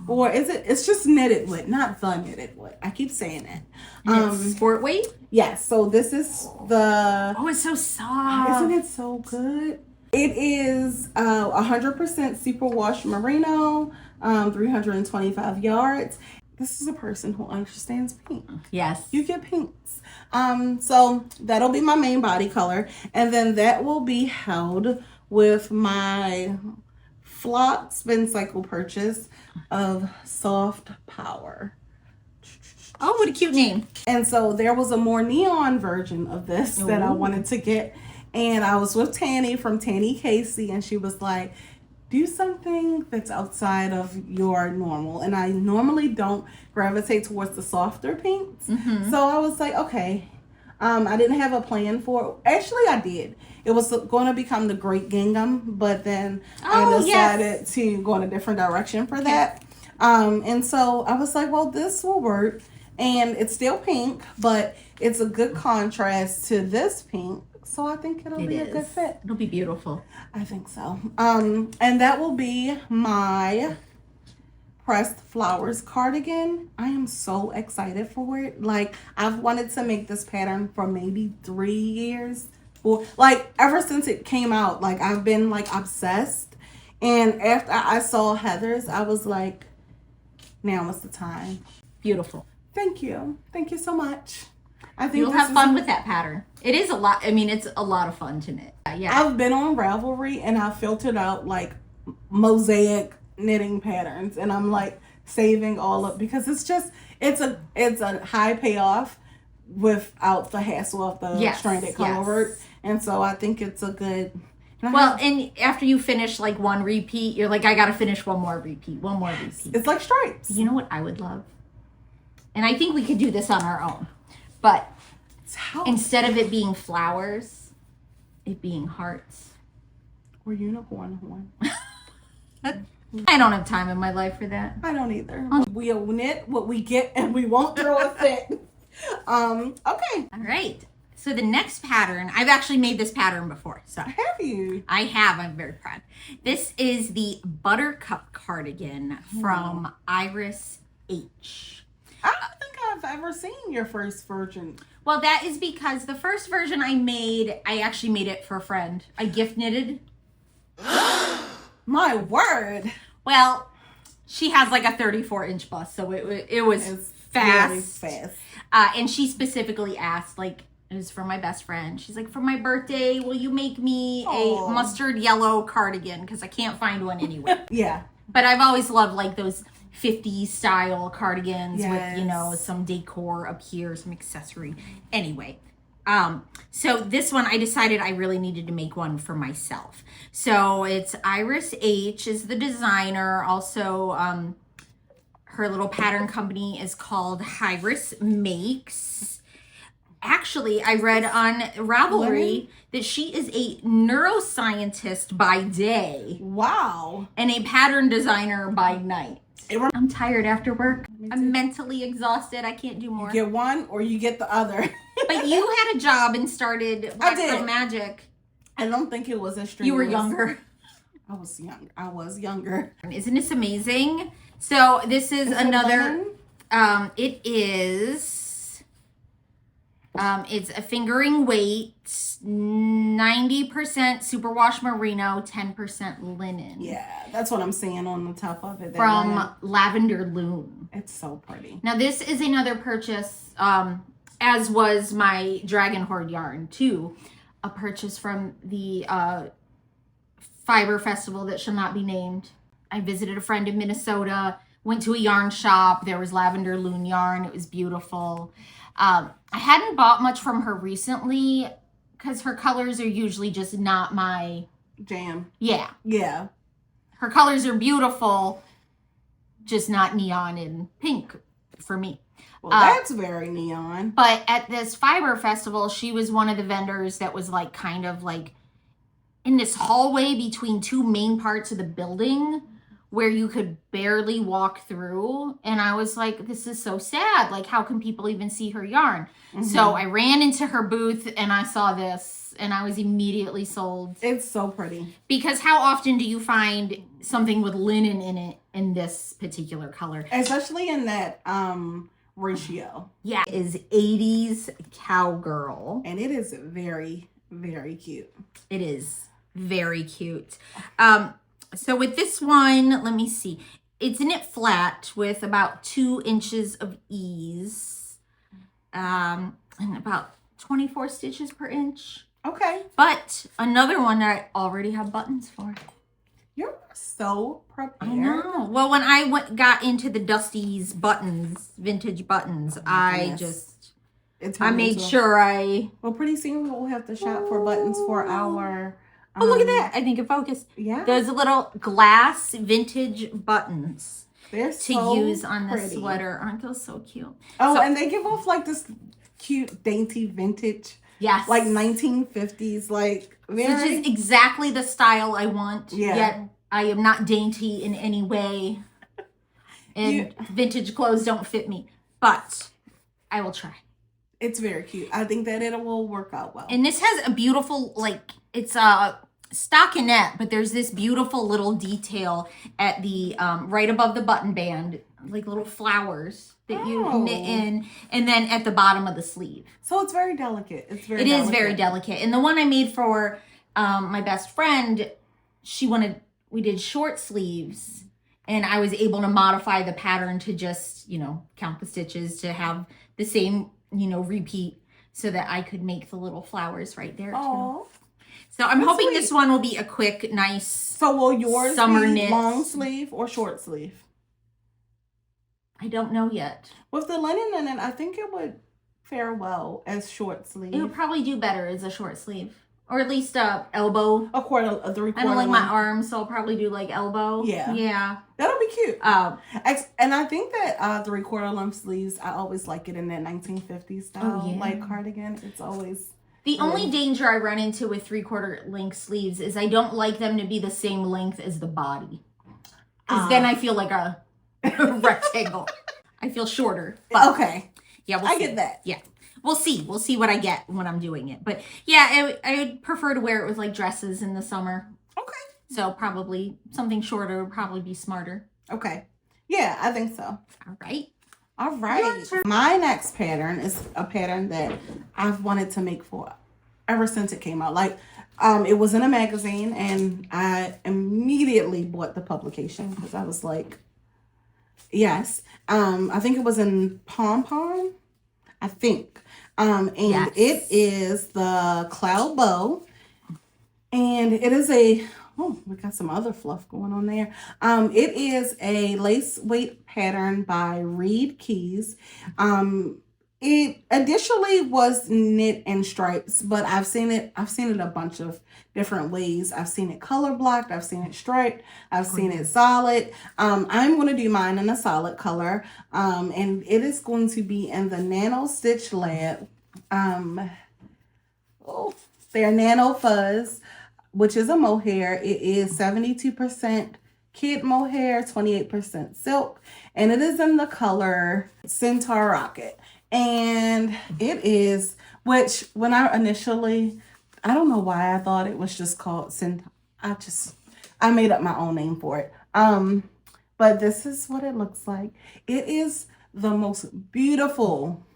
Or is it? It's just Knitted Wit, not the Knitted Wit. I keep saying that. Sport weight? Yes. So this is the... Oh, it's so soft. Isn't it so good? It is 100% superwash merino, 325 yards. This is a person who understands pink. Yes. You get pinks. So that'll be my main body color. And then that will be held with my Flock Spin Cycle purchase of Soft Power. Oh, what a cute name. And so there was a more neon version of this that I wanted to get. And I was with Tanny from Tanny Casey. And she was like, do something that's outside of your normal. And I normally don't gravitate towards the softer pinks. So I was like, okay. I didn't have a plan for it. Actually, I did. It was going to become the Great Gingham, but then I decided to go in a different direction for that. And so I was like, well, this will work. And it's still pink, but it's a good contrast to this pink. So I think it'll be a good fit. It'll be beautiful. I think so. And that will be my pressed flowers cardigan. I am so excited for it. Like, I've wanted to make this pattern for maybe 3 years. Or like ever since it came out, like I've been like obsessed. And after I saw Heather's, I was like, now is the time. Beautiful. Thank you. Thank you so much. I think you'll have fun with that pattern. It is a lot. I mean, it's a lot of fun to knit. Yeah. I've been on Ravelry and I filtered out like mosaic knitting patterns, and I'm like saving all up because it's a high payoff without the hassle of the stranded color work, and so I think it's a good. And after you finish like one repeat, you're like, I gotta finish one more repeat. It's like stripes. You know what I would love? And I think we could do this on our own, but instead of it being flowers, it being hearts or unicorn horn. I don't have time in my life for that. I don't either. We'll knit what we get and we won't throw a fit. Okay. All right. So the next pattern, I've actually made this pattern before. So have you? I have. I'm very proud. This is the Buttercup cardigan from Iris H. I don't think I've ever seen your first version. Well, that is because the first version I actually made it for a friend. I gift knitted. My word. Well, she has like a 34-inch bust, so it was fast. Really fast. And she specifically asked, like, it was for my best friend. She's like, for my birthday, will you make me a mustard yellow cardigan? Because I can't find one anywhere. Yeah. But I've always loved like those 50s style cardigans with, you know, some decor up here, some accessory. Anyway. So this one, I decided I really needed to make one for myself. So it's Iris H is the designer. Also, her little pattern company is called Iris Makes. Actually, I read on Ravelry that she is a neuroscientist by day. Wow. And a pattern designer by night. I'm tired after work. I'm mentally exhausted. I can't do more. You get one or you get the other. But you had a job and started Black Girl Magic. I don't think it was as strenuous. You were younger. I was younger. Isn't this amazing? So this is another. It is. It's a fingering weight, 90% superwash merino, 10% linen. Yeah, that's what I'm seeing on the top of it. From Lavender Loom. It's so pretty. Now this is another purchase, as was my Dragon Horde yarn too. A purchase from the fiber festival that shall not be named. I visited a friend in Minnesota, went to a yarn shop. There was Lavender Loom yarn. It was beautiful. I hadn't bought much from her recently because her colors are usually just not my jam. Yeah. Yeah. Her colors are beautiful, just not neon and pink for me. Well, that's very neon. But at this fiber festival, she was one of the vendors that was like kind of like in this hallway between two main parts of the building where you could barely walk through. And I was like, this is so sad. Like, how can people even see her yarn? Mm-hmm. So I ran into her booth and I saw this and I was immediately sold. It's so pretty. Because how often do you find something with linen in it in this particular color? Especially in that ratio. Yeah, it is 80s cowgirl. And it is very, very cute. It is very cute. So with this one, let me see. It's knit flat with about 2 inches of ease. And about 24 stitches per inch. Okay. But another one that I already have buttons for. You're so prepared. I know. Well, when I got into the Dusty's buttons, vintage buttons, I made sure Well, pretty soon we'll have to shop for buttons for our Oh, look at that. I think it focused. Yeah. There's little glass vintage buttons They're to so use on the pretty. sweater. Aren't those so cute? Oh, So- and they give off like this cute, dainty vintage. Yes. Like 1950s, like Which very. is exactly the style I want. Yeah. Yet I am not dainty in any way. And vintage clothes don't fit me. But I will try. It's very cute. I think that it will work out well. And this has a beautiful, like, it's a stockinette, but there's this beautiful little detail at the, right above the button band, like little flowers that you knit in, and then at the bottom of the sleeve. So it's very delicate. It's very It is very delicate. And the one I made for my best friend, we did short sleeves, and I was able to modify the pattern to just, count the stitches to have the same, repeat so that I could make the little flowers right there too. So I'm hoping sweet. this one will be a quick, nice So will yours summer be knit. long sleeve or short sleeve? I don't know yet. With the linen in it, I think it would fare well as short sleeve. It would probably do better as a short sleeve. Or at least elbow. A 3/4. I don't like my arms, so I'll probably do like elbow. Yeah. Yeah. That'll be cute. Oh, And I think that 3/4 length sleeves, I always like it in that 1950s style. yeah. Like cardigan. It's always... the only danger I run into with 3/4 length sleeves is I don't like them to be the same length as the body. Because then I feel like a rectangle. I feel shorter. But Okay. yeah, I get that. Yeah. We'll see. We'll see what I get when I'm doing it. But yeah, I would prefer to wear it with like dresses in the summer. Okay. So probably something shorter would probably be smarter. Okay. Yeah, I think so. All right. All right. My next pattern is a pattern that I've wanted to make for ever since it came out. Like, it was in a magazine, and I immediately bought the publication because I was like, yes. I think it was in Pom Pom. I think. And Yes. it is the Cloudbow. And it is we got some other fluff going on there. It is a lace weight pattern by Reed Keys. It initially was knit in stripes, but I've seen it a bunch of different ways. I've seen it color blocked, I've seen it striped, I've seen it solid. I'm going to do mine in a solid color. And it is going to be in the Nano Stitch Lab. They're Nano Fuzz, which is a mohair. It is 72% kid mohair, 28% silk, and it is in the color Centaur Rocket. And it is, which when I don't know why I thought it was just called Centaur. I made up my own name for it. But this is what it looks like. It is the most beautiful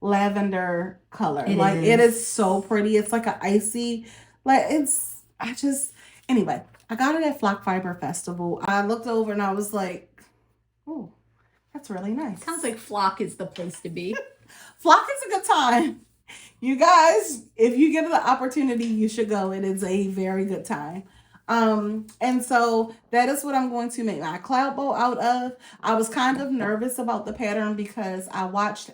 lavender color. It is so pretty. It's like an icy, anyway, I got it at Flock Fiber Festival. I looked over and I was like, oh, that's really nice. Sounds like Flock is the place to be. Flock is a good time. You guys, if you get the opportunity, you should go. It is a very good time. And so that is what I'm going to make my Cloudbow out of. I was kind of nervous about the pattern because I watched,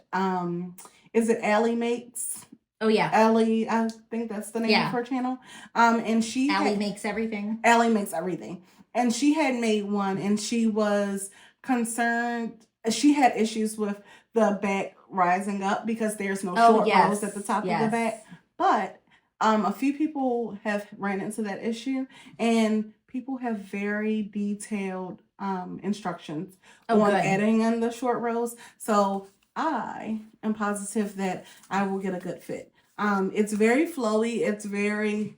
is it Allie Makes? Oh yeah. Allie, I think that's the name of her channel. And she Allie makes everything. Allie Makes Everything. And she had made one, and she was concerned. She had issues with the back rising up because there's no short rows at the top of the back. But a few people have ran into that issue, and people have very detailed instructions on adding in the short rows. So I am positive that I will get a good fit. It's very flowy. It's very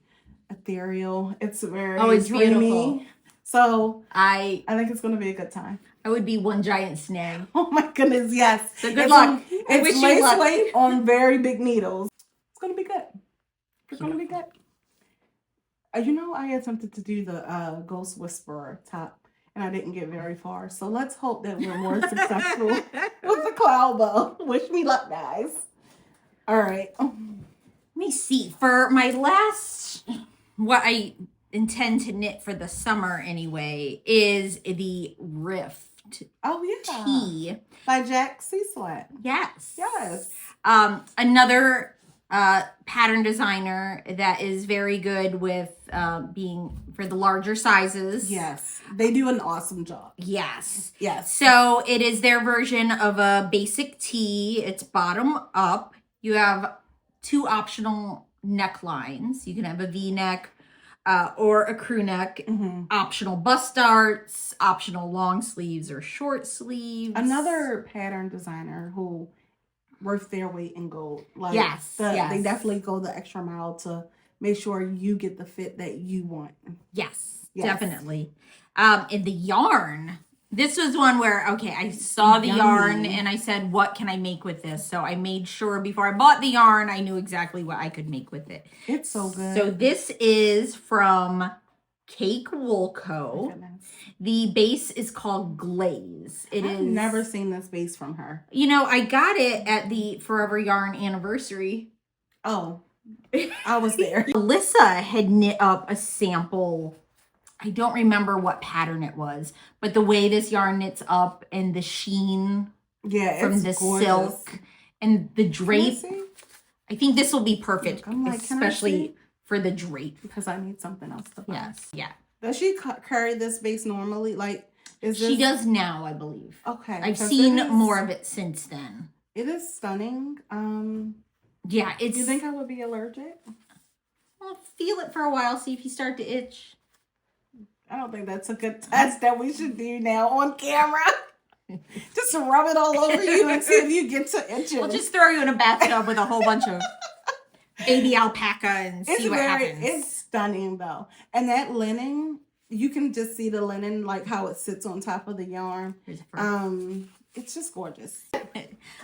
ethereal. It's very dreamy. Beautiful. So I think it's going to be a good time. I would be one giant snag. Oh my goodness, yes. So good luck. It's lace weight on very big needles. It's going to be good. It's going to be good. I attempted to do the Ghost Whisperer top, and I didn't get very far. So let's hope that we're more successful with the Cloudbow. Wish me luck, guys. All right. Let me see. For my last, what I intend to knit for the summer anyway, is the Rift. Oh, yeah. Tee. By Jack C. Sweat. Yes. Yes. Another pattern designer that is very good with being for the larger sizes. Yes, they do an awesome job. Yes. Yes. So it is their version of a basic tee. It's bottom up. You have 2 optional necklines. You can have a V-neck or a crew neck, optional bust darts, optional long sleeves or short sleeves. Another pattern designer who worth their weight in gold. Like, yes. They definitely go the extra mile to make sure you get the fit that you want. Yes. Definitely. And the yarn, this was one where, okay, I saw the yarn and I said, what can I make with this? So I made sure before I bought the yarn, I knew exactly what I could make with it. It's so good. So this is from Cake Wool Co. The base is called Glaze. I've never seen this base from her. You know, I got it at the Forever Yarn anniversary. Oh, I was there. Alyssa had knit up a sample. I don't remember what pattern it was, but the way this yarn knits up and the sheen from the gorgeous. silk and the drape. I think this will be perfect, especially for the drape. Because I need something else to buy. Yes, yeah. Does she carry this base normally? Like, is this... She does now, I believe. Okay. I've seen more of it since then. It is stunning. Yeah, it's... Do you think I would be allergic? Well, feel it for a while, see if you start to itch. I don't think that's a good test that we should do now on camera. Just rub it all over you and see if you get to itching. We'll just throw you in a bathtub with a whole bunch of baby alpaca and see what happens. It's stunning though. And that linen, you can just see the linen, like how it sits on top of the yarn. It's just gorgeous.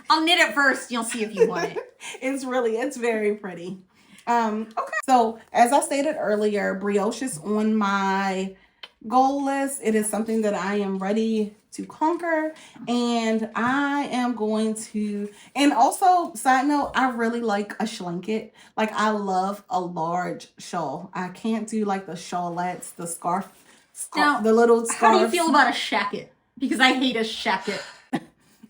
I'll knit it first. You'll see if you want it. It's very pretty. Okay. So as I stated earlier, brioche is on my goal list. It is something that I am ready to conquer, and I am going to, and also side note, I really like a schlinket. Like, I love a large shawl. I can't do like the shawlettes, the scarf, now, the little scarf. How do you feel about a shacket? Because I hate a shacket.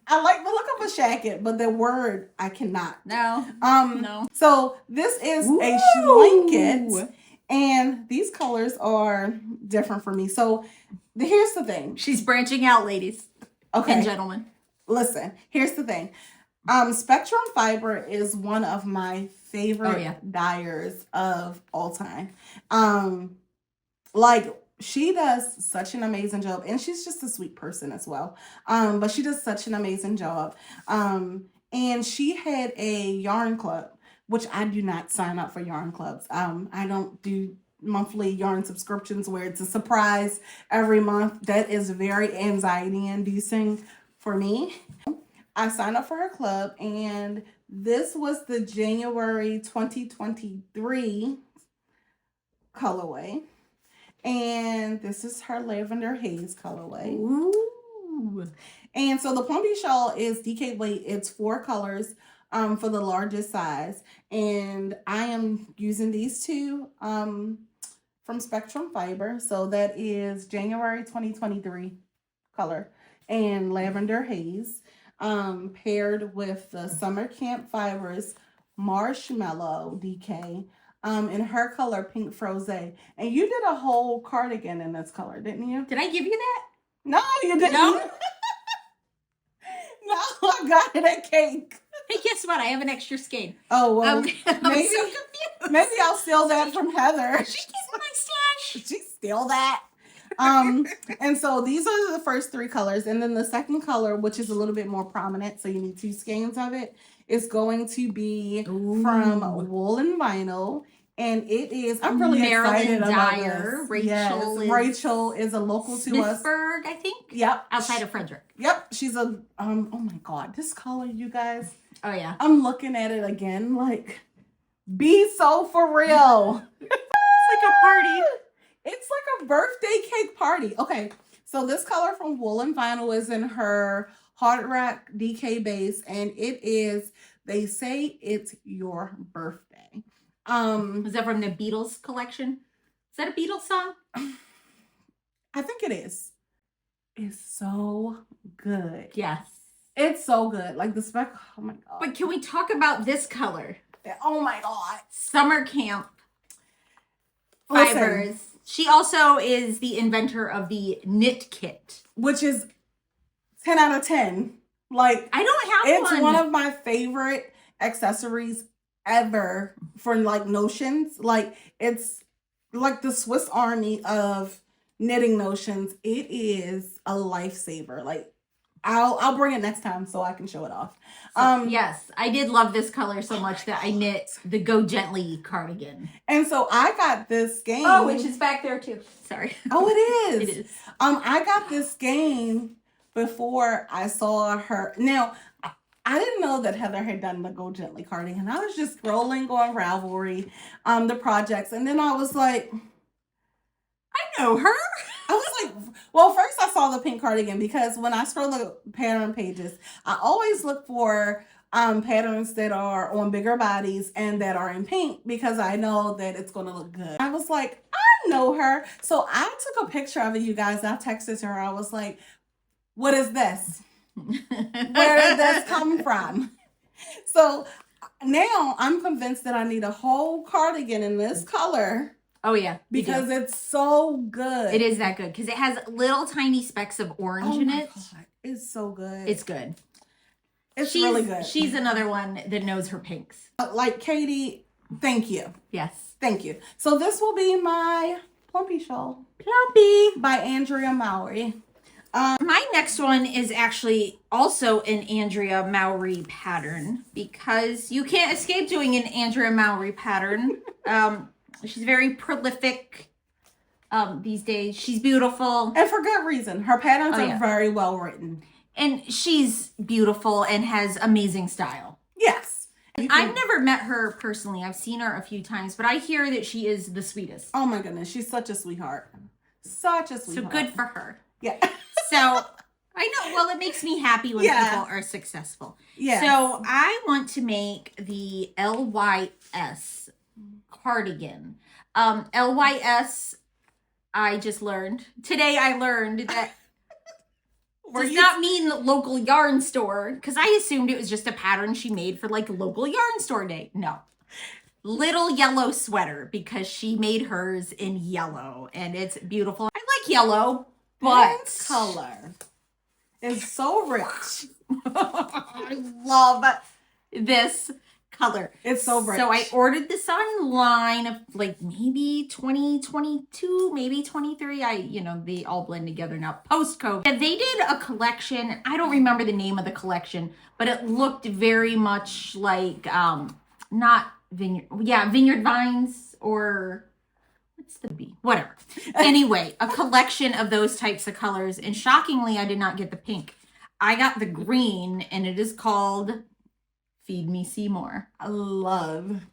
I like the look of a shacket, but the word I cannot. No. No. So this is a schlinket, and these colors are different for me. So here's the thing. She's branching out, ladies. Okay. And gentlemen. Listen, here's the thing. Spectrum Fiber is one of my favorite dyers of all time. Like, she does such an amazing job, and she's just a sweet person as well. But she does such an amazing job. And she had a yarn club, which I do not sign up for yarn clubs. I don't do monthly yarn subscriptions where it's a surprise every month. That is very anxiety inducing for me. I signed up for her club, and this was the January 2023 colorway. And this is her Lavender Haze colorway. Ooh. And so the Plumpy shawl is DK weight. It's 4 colors for the largest size. And I am using these two from Spectrum Fiber. So that is January 2023 color and Lavender Haze paired with the Summer Camp Fibers Marshmallow DK. In her color, Pink Froze. And you did a whole cardigan in this color, didn't you? Did I give you that? No, you didn't. No? No, I got it at Cake. Hey, guess what? I have an extra skein. Oh, well, I'm maybe, so confused. maybe I'll steal that from Heather. She gets my stash. She steal that. And so these are the first 3 colors. And then the second color, which is a little bit more prominent, so you need 2 skeins of it, is going to be from Wool and Vinyl. And it is, I'm really excited about this. Rachel is a local to us. Smithburg, I think? Yep. Outside of Frederick. Yep. She's a, oh my God, this color, you guys. Oh, yeah. I'm looking at it again, like, be so for real. It's like a party. It's like a birthday cake party. Okay, so this color from Wool and Vinyl is in her Hard Rock DK base, and it is, they say it's your birthday. Was that from the Beatles collection? Is that a Beatles song? I think it is. It's so good. Yes. It's so good. Like the spec, oh my God. But can we talk about this color? Oh my God. Summer camp Listen, fibers. She also is the inventor of the knit kit, which is 10 out of 10. Like, I don't have it's one of my favorite accessories ever for like notions. Like, it's like the Swiss Army of knitting notions. It is a lifesaver. Like, I'll bring it next time so I can show it off. Yes, I did love this color so much that I knit the Go Gently cardigan. And so I got this game. Oh, which is back there too. Sorry. Oh, it is. It is. I got this game before I saw her. Now, I didn't know that Heather had done the Go Gently cardigan. I was just scrolling on Ravelry, the projects, and then I was like, I know her. I was like, well, first I saw the pink cardigan because when I scroll the pattern pages, I always look for patterns that are on bigger bodies and that are in pink because I know that it's going to look good. I was like, I know her. So I took a picture of it, you guys. I texted her. I was like, what is this? Where did this come from? So now I'm convinced that I need a whole cardigan in this color. Oh yeah, because it's so good. It is that good because it has little tiny specks of orange in it. God. It's so good. It's good. She's really good. She's another one that knows her pinks. Like Katie, thank you. Yes. Thank you. So this will be my Plumpy shawl. Plumpy. By Andrea Mowry. My next one is actually also an Andrea Mowry pattern because you can't escape doing an Andrea Mowry pattern. She's very prolific these days. She's beautiful. And for good reason. Her patterns are very well written. And she's beautiful and has amazing style. Yes. I've never met her personally. I've seen her a few times, but I hear that she is the sweetest. Oh my goodness. She's such a sweetheart. Such a sweetheart. So good for her. Yeah. So I know. Well, it makes me happy when people are successful. Yeah. So I want to make the LYS cardigan. LYS, I just learned. Today I learned that does not mean local yarn store, because I assumed it was just a pattern she made for like local yarn store day. No. Little yellow sweater, because she made hers in yellow and it's beautiful. I like yellow, but this color is so rich. I love this color. It's so rich. So I ordered this online of like maybe 2022, maybe 23. They all blend together now post-COVID. And they did a collection. I don't remember the name of the collection, but it looked very much like not Vineyard Vines or what's the B? Whatever. Anyway, a collection of those types of colors. And shockingly, I did not get the pink. I got the green, and it is called Feed Me Seymour. I love.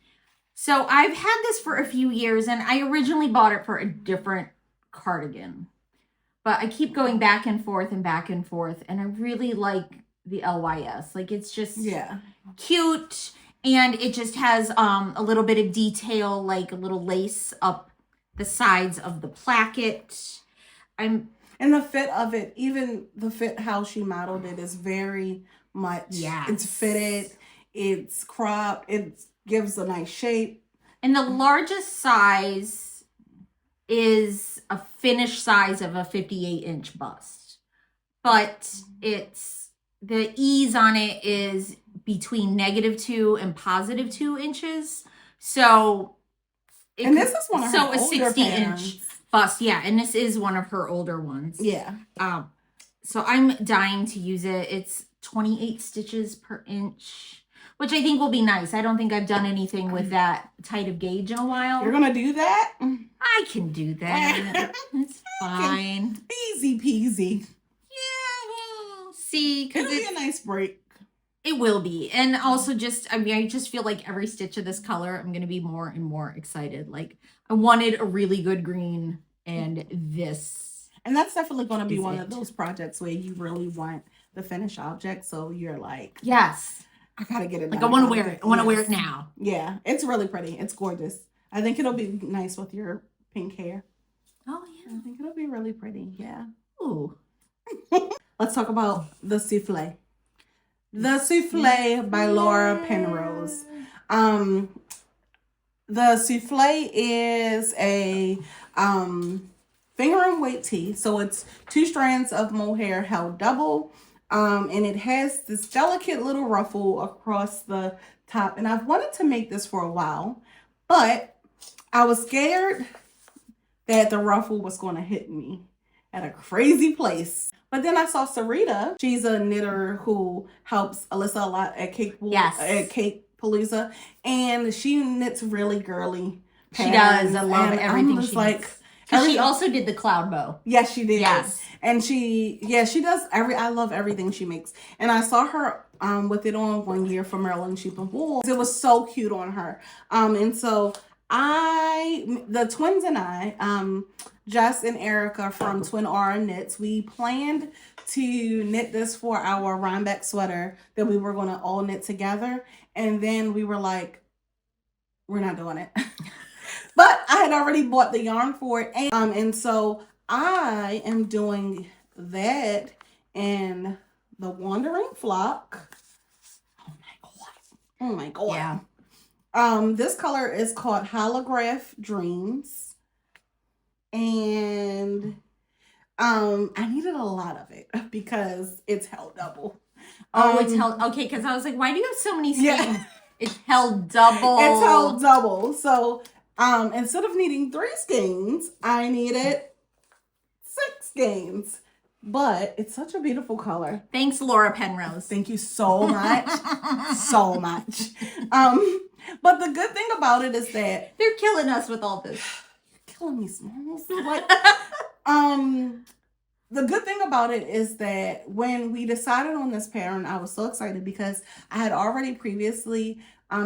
So I've had this for a few years, and I originally bought it for a different cardigan. But I keep going back and forth, and I really like the LYS. Like, it's just cute, and it just has a little bit of detail, like a little lace up the sides of the placket. And the fit of it, even the fit how she modeled it is very much. Yes. It's fitted. It's cropped. It gives a nice shape. And the largest size is a finished size of a 58-inch bust. But the ease on it is between -2 and +2 inches. So this is one of her older 60-inch bust. Yeah, and this is one of her older ones. Yeah. So I'm dying to use it. It's 28 stitches per inch, which I think will be nice. I don't think I've done anything with that tight of gauge in a while. You're going to do that? I can do that. It's fine. Easy peasy. Yeah. See, because it'll be a nice break. It will be. And also I just feel like every stitch of this color, I'm going to be more and more excited. Like, I wanted a really good green, and this. And that's definitely going to be one of those projects where you really want the finished object. So you're like, yes, I got to get it. Like, I want to wear it. I want to wear it now. Yeah. It's really pretty. It's gorgeous. I think it'll be nice with your pink hair. Oh, yeah. I think it'll be really pretty. Yeah. Ooh. Let's talk about the Souffle. The Souffle by Laura Penrose. The Souffle is a finger and weight tee. So it's 2 strands of mohair held double. And it has this delicate little ruffle across the top. And I've wanted to make this for a while, but I was scared that the ruffle was going to hit me at a crazy place. But then I saw Sarita. She's a knitter who helps Alyssa a lot at Cake Palooza, and she knits really girly patterns. She does. I love everything she knits. She also did the Cloudbow. Yes, she did. Yes. And she does I love everything she makes. And I saw her with it on one year for Maryland Sheep and Wool. It was so cute on her. And so the twins and I, Jess and Erica from Twin Aura Knits, we planned to knit this for our Rhinebeck sweater that we were going to all knit together. And then we were like, we're not doing it. But I had already bought the yarn for it. And so I am doing that in the Wandering Flock. Oh my God. Yeah. This color is called Holograph Dreams. And I needed a lot of it because it's held double. It's held, okay, because I was like, why do you have so many skeins? Yeah. It's held double. It's held double. So instead of needing 3 skeins, I needed 6 skeins. But it's such a beautiful color. Thanks, Laura Penrose. Thank you so much. So much. But the good thing about it is that they're killing us with all this. You're killing me, Smalls. Like, the good thing about it is that when we decided on this pattern, I was so excited because I had already previously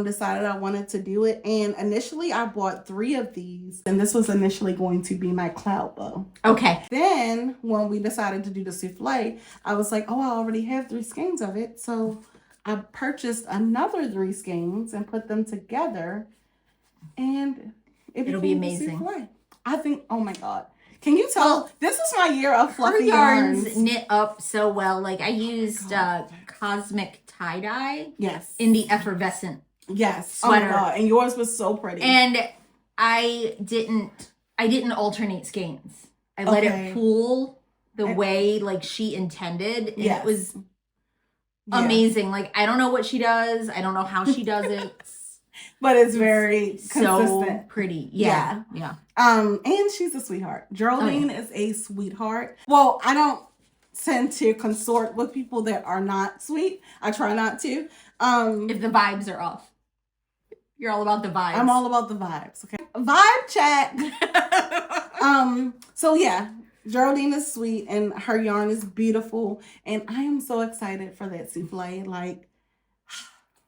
decided I wanted to do it. And initially I bought 3 of these, and this was initially going to be my Cloudbow. Okay. Then when we decided to do the Souffle, I was like, oh, I already have 3 skeins of it. So I purchased another 3 skeins and put them together, and it'll be amazing. I think, oh my God. Can you tell? This is my year of fluffy yarns. Knit up so well. Like I used Cosmic tie-dye. Yes. In the effervescent. Yes. Sweater. Oh my God. And yours was so pretty. And I didn't alternate skeins. I let it pool the way like she intended. And it was amazing. Like I don't know what she does. I don't know how she does it. But it's very consistent. So pretty. Yeah. And she's a sweetheart. Geraldine is a sweetheart. Well, I don't tend to consort with people that are not sweet. I try not to. If the vibes are off. You're all about the vibes. I'm all about the vibes, okay? Vibe check. So yeah, Geraldine is sweet and her yarn is beautiful. And I am so excited for that souffle. Like,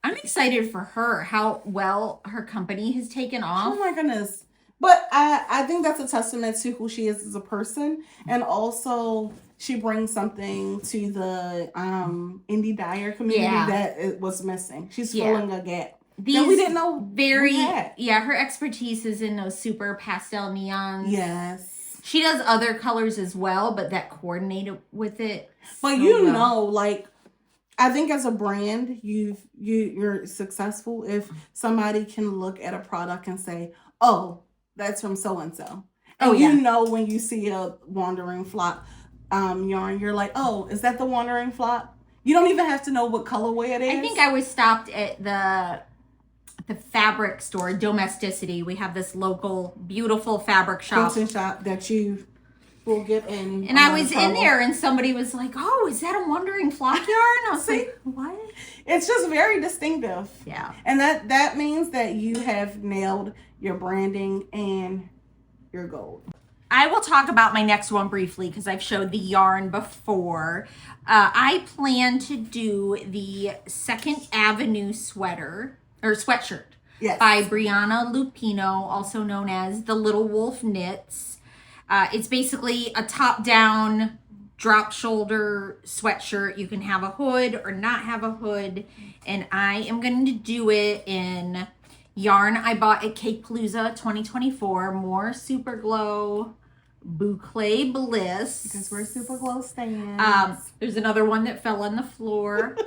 I'm excited for her, how well her company has taken off. Oh my goodness. But I think that's a testament to who she is as a person. And also she brings something to the indie dyer community that it was missing. She's filling a gap. That we didn't know her expertise is in those super pastel neons. Yes. She does other colors as well, but that coordinated with it. But you know, like, I think as a brand, you're successful if somebody can look at a product and say, oh, that's from so-and-so. And you know when you see a Wandering Flock yarn, you're like, oh, is that the Wandering Flock? You don't even have to know what colorway it is. I think I was stopped at the fabric store, Domesticity. We have this local beautiful fabric shop. That you will get in. And I was in there and somebody was like, oh, is that a Wandering Flock yarn? I was like, what? It's just very distinctive. Yeah. And that means that you have nailed your branding and your gold. I will talk about my next one briefly because I've showed the yarn before. I plan to do the Second Avenue sweatshirt by Brianna Lupino, also known as the Little Wolf Knits. It's basically a top-down drop shoulder sweatshirt. You can have a hood or not have a hood. And I am going to do it in yarn I bought at Cake Palooza 2024. More Super Glow Boucle Bliss. Because we're Super Glow stands. There's another one that fell on the floor.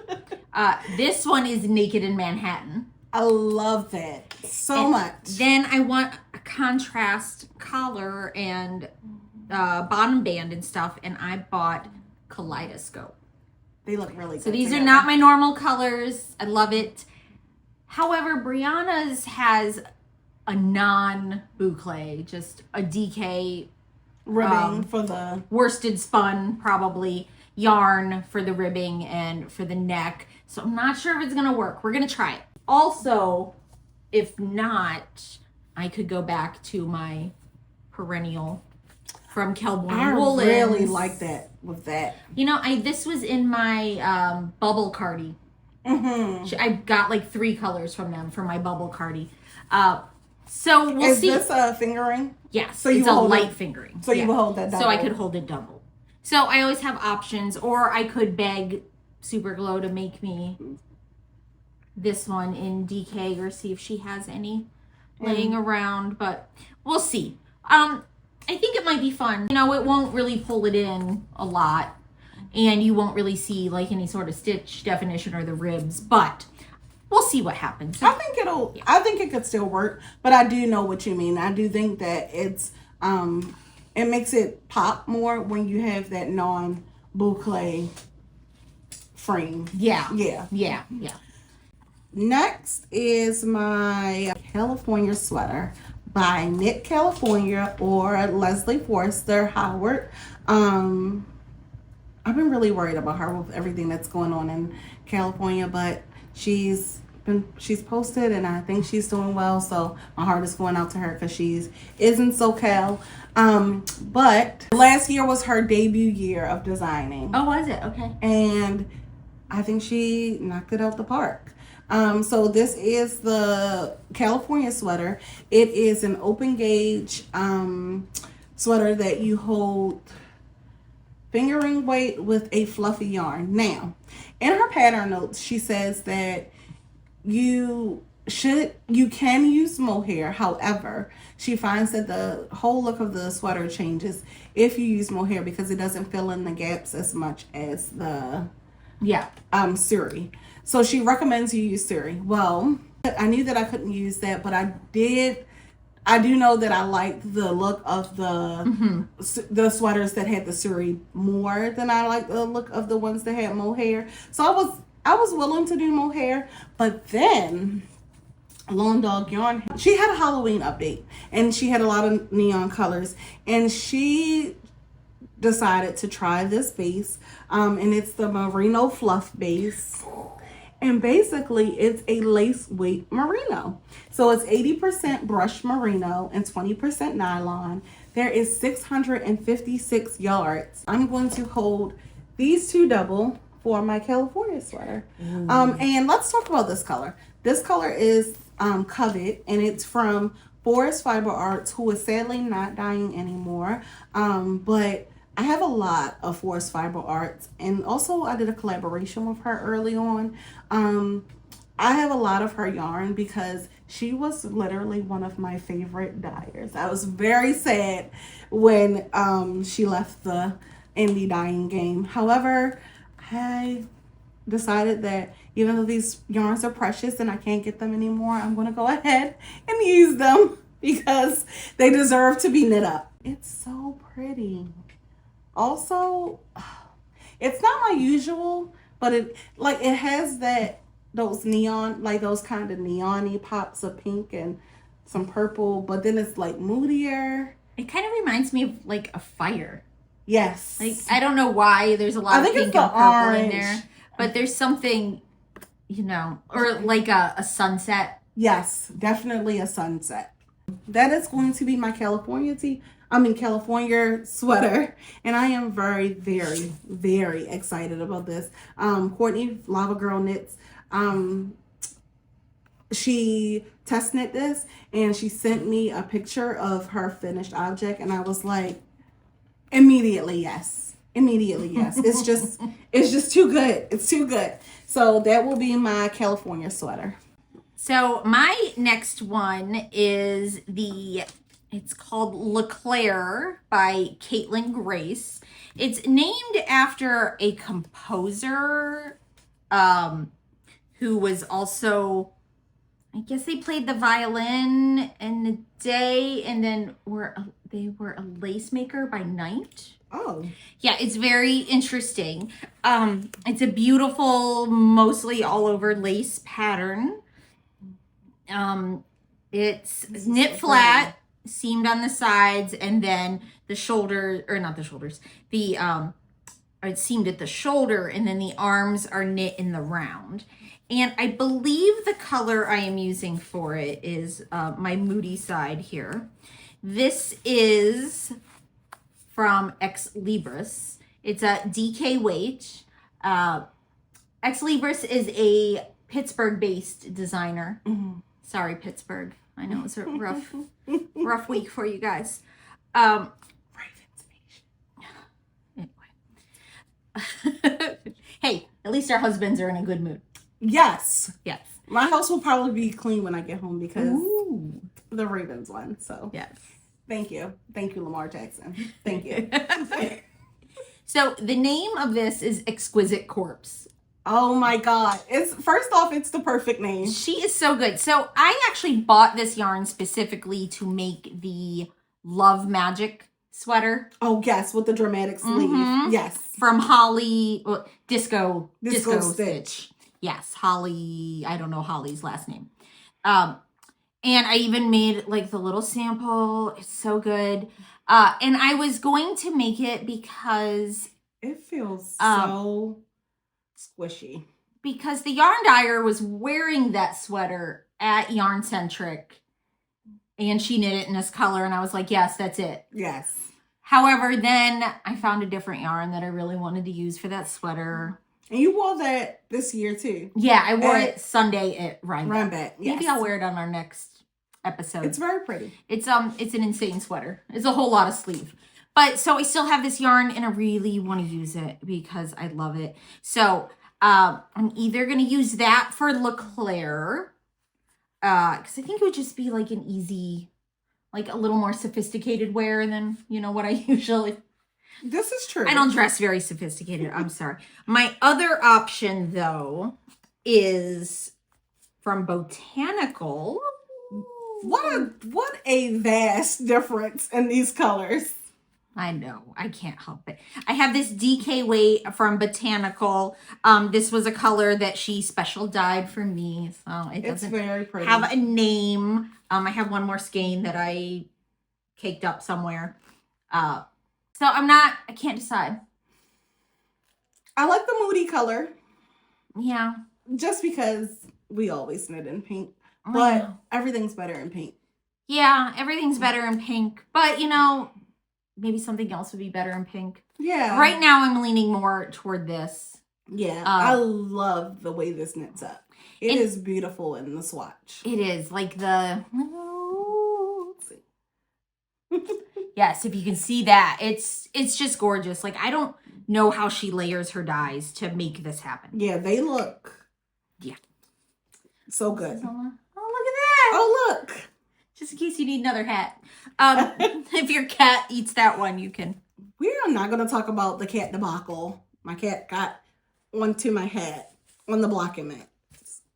This one is Naked in Manhattan. I love that so much. Then I want a contrast collar and bottom band and stuff, and I bought Kaleidoscope. They look really good. So these together. are not my normal colors. I love it. However, Brianna's has a non-boucle, just a DK ribbing for the worsted spun, probably yarn for the ribbing and for the neck. So I'm not sure if it's gonna work. We're gonna try it. Also, if not, I could go back to my perennial from Kelborn I Woolens. really like that with that. You know, this was in my bubble cardi. Mm-hmm. I got like 3 colors from them for my bubble cardi. So we'll Is see. this a fingering? Yes, So you it's a hold light it- fingering. So you will hold that double. So I could hold it double. So I always have options, or I could beg Super Glow to make me this one in DK or see if she has any laying around, but we'll see. I think it might be fun. You know, it won't really pull it in a lot, and you won't really see like any sort of stitch definition or the ribs, but we'll see what happens. I think it could still work, but I do know what you mean. I do think that it's it makes it pop more when you have that non-boucle frame. Yeah. Yeah. Yeah. Next is my California sweater by Knit California or Leslie Forrester Howard. I've been really worried about her with everything that's going on in California, but she's posted and I think she's doing well, so my heart is going out to her because she's in SoCal. But last year was her debut year of designing. Oh, was it? Okay. And I think she knocked it out the park. So this is the California sweater. It is an open gauge sweater that you hold fingering weight with a fluffy yarn. Now, in her pattern notes, she says that you can use mohair. However, she finds that the whole look of the sweater changes if you use mohair because it doesn't fill in the gaps as much as the suri. So she recommends you use suri. Well, I knew that I couldn't use that, but I do know that I liked the look of the sweaters that had the suri more than I liked the look of the ones that had mohair. So I was willing to do mohair, but then Lone Dog Yarn, she had a Halloween update and she had a lot of neon colors, and she decided to try this base, and it's the Merino Fluff base. And basically, it's a lace weight merino. So it's 80% brushed merino and 20% nylon. There is 656 yards. I'm going to hold these two double for my California sweater. And let's talk about this color. This color is Covet, and it's from Forest Fiber Arts, who is sadly not dying anymore. But I have a lot of Forest Fiber Arts, and also I did a collaboration with her early on. I have a lot of her yarn because she was literally one of my favorite dyers. I was very sad when she left the indie dyeing game. However, I decided that even though these yarns are precious and I can't get them anymore, I'm going to go ahead and use them because they deserve to be knit up. It's so pretty. Also, it's not my usual, but it has those neon, like those kind of neon-y pops of pink and some purple, but then it's like moodier. It kind of reminds me of like a fire. Yes. Like, I don't know why there's a lot of pink and purple in there, but there's something, or like a sunset. Yes, definitely a sunset. That is going to be my California sweater, and I am very, very, very excited about this. Courtney Lava Girl Knits, she test knit this, and she sent me a picture of her finished object, and I was like, immediately yes. It's just too good. It's too good. So that will be my California sweater. So my next one is it's called Leclair by Caitlin Grace. It's named after a composer who was also, I guess they played the violin in the day, and then they were a lace maker by night. Oh. Yeah, it's very interesting. It's a beautiful, mostly all over lace pattern. It's knit flat, seamed on the sides, and then the shoulder, or not the shoulders, it's seamed at the shoulder, and then the arms are knit in the round. And I believe the color I am using for it is my moody side here. This is from Ex Libris. It's a DK weight. Ex Libris is a Pittsburgh-based designer. Mm-hmm. Sorry, Pittsburgh. I know it's a rough week for you guys. Anyway. Hey, at least our husbands are in a good mood. Yes. Yes. My house will probably be clean when I get home because Ooh. the Ravens won. So Yes. Thank you, Lamar Jackson. Thank you. So the name of this is Exquisite Corpse. Oh my God! First off, it's the perfect name. She is so good. So I actually bought this yarn specifically to make the Love Magic sweater. Oh yes, with the dramatic sleeve. Mhm. Yes. From Holly Disco Stitch. Yes, Holly. I don't know Holly's last name. And I even made like the little sample. It's so good. And I was going to make it because it feels so squishy. Because the yarn dyer was wearing that sweater at Yarn Centric, and she knit it in this color, and I was like, yes, that's it. Yes. However, then I found a different yarn that I really wanted to use for that sweater. And you wore that this year too. Yeah, I wore it Sunday at Rhinebeck. Yes. Maybe I'll wear it on our next episode. It's very pretty. It's an insane sweater. It's a whole lot of sleeve. But so I still have this yarn and I really want to use it because I love it. So I'm either going to use that for Leclair because I think it would just be like an easy, like a little more sophisticated wear than, what I usually... This is true. I don't dress very sophisticated. I'm sorry. My other option, though, is from Botanical. What a vast difference in these colors. I know. I can't help it. I have this DK weight from Botanical. This was a color that she special dyed for me, so it doesn't very pretty. have a name. I have one more skein that I caked up somewhere. So I can't decide. I like the moody color. Yeah. Just because we always knit in pink. But everything's better in pink. Yeah, everything's better in pink. But, maybe something else would be better in pink. Yeah. Right now I'm leaning more toward this. Yeah. I love the way this knits up. It is beautiful in the swatch. It is. Like the... Yes, if you can see that, it's just gorgeous. Like, I don't know how she layers her dyes to make this happen. Yeah, they look so good. Oh, look at that. Oh, look. Just in case you need another hat. If your cat eats that one, you can. We are not going to talk about the cat debacle. My cat got onto my hat on the blocking mat.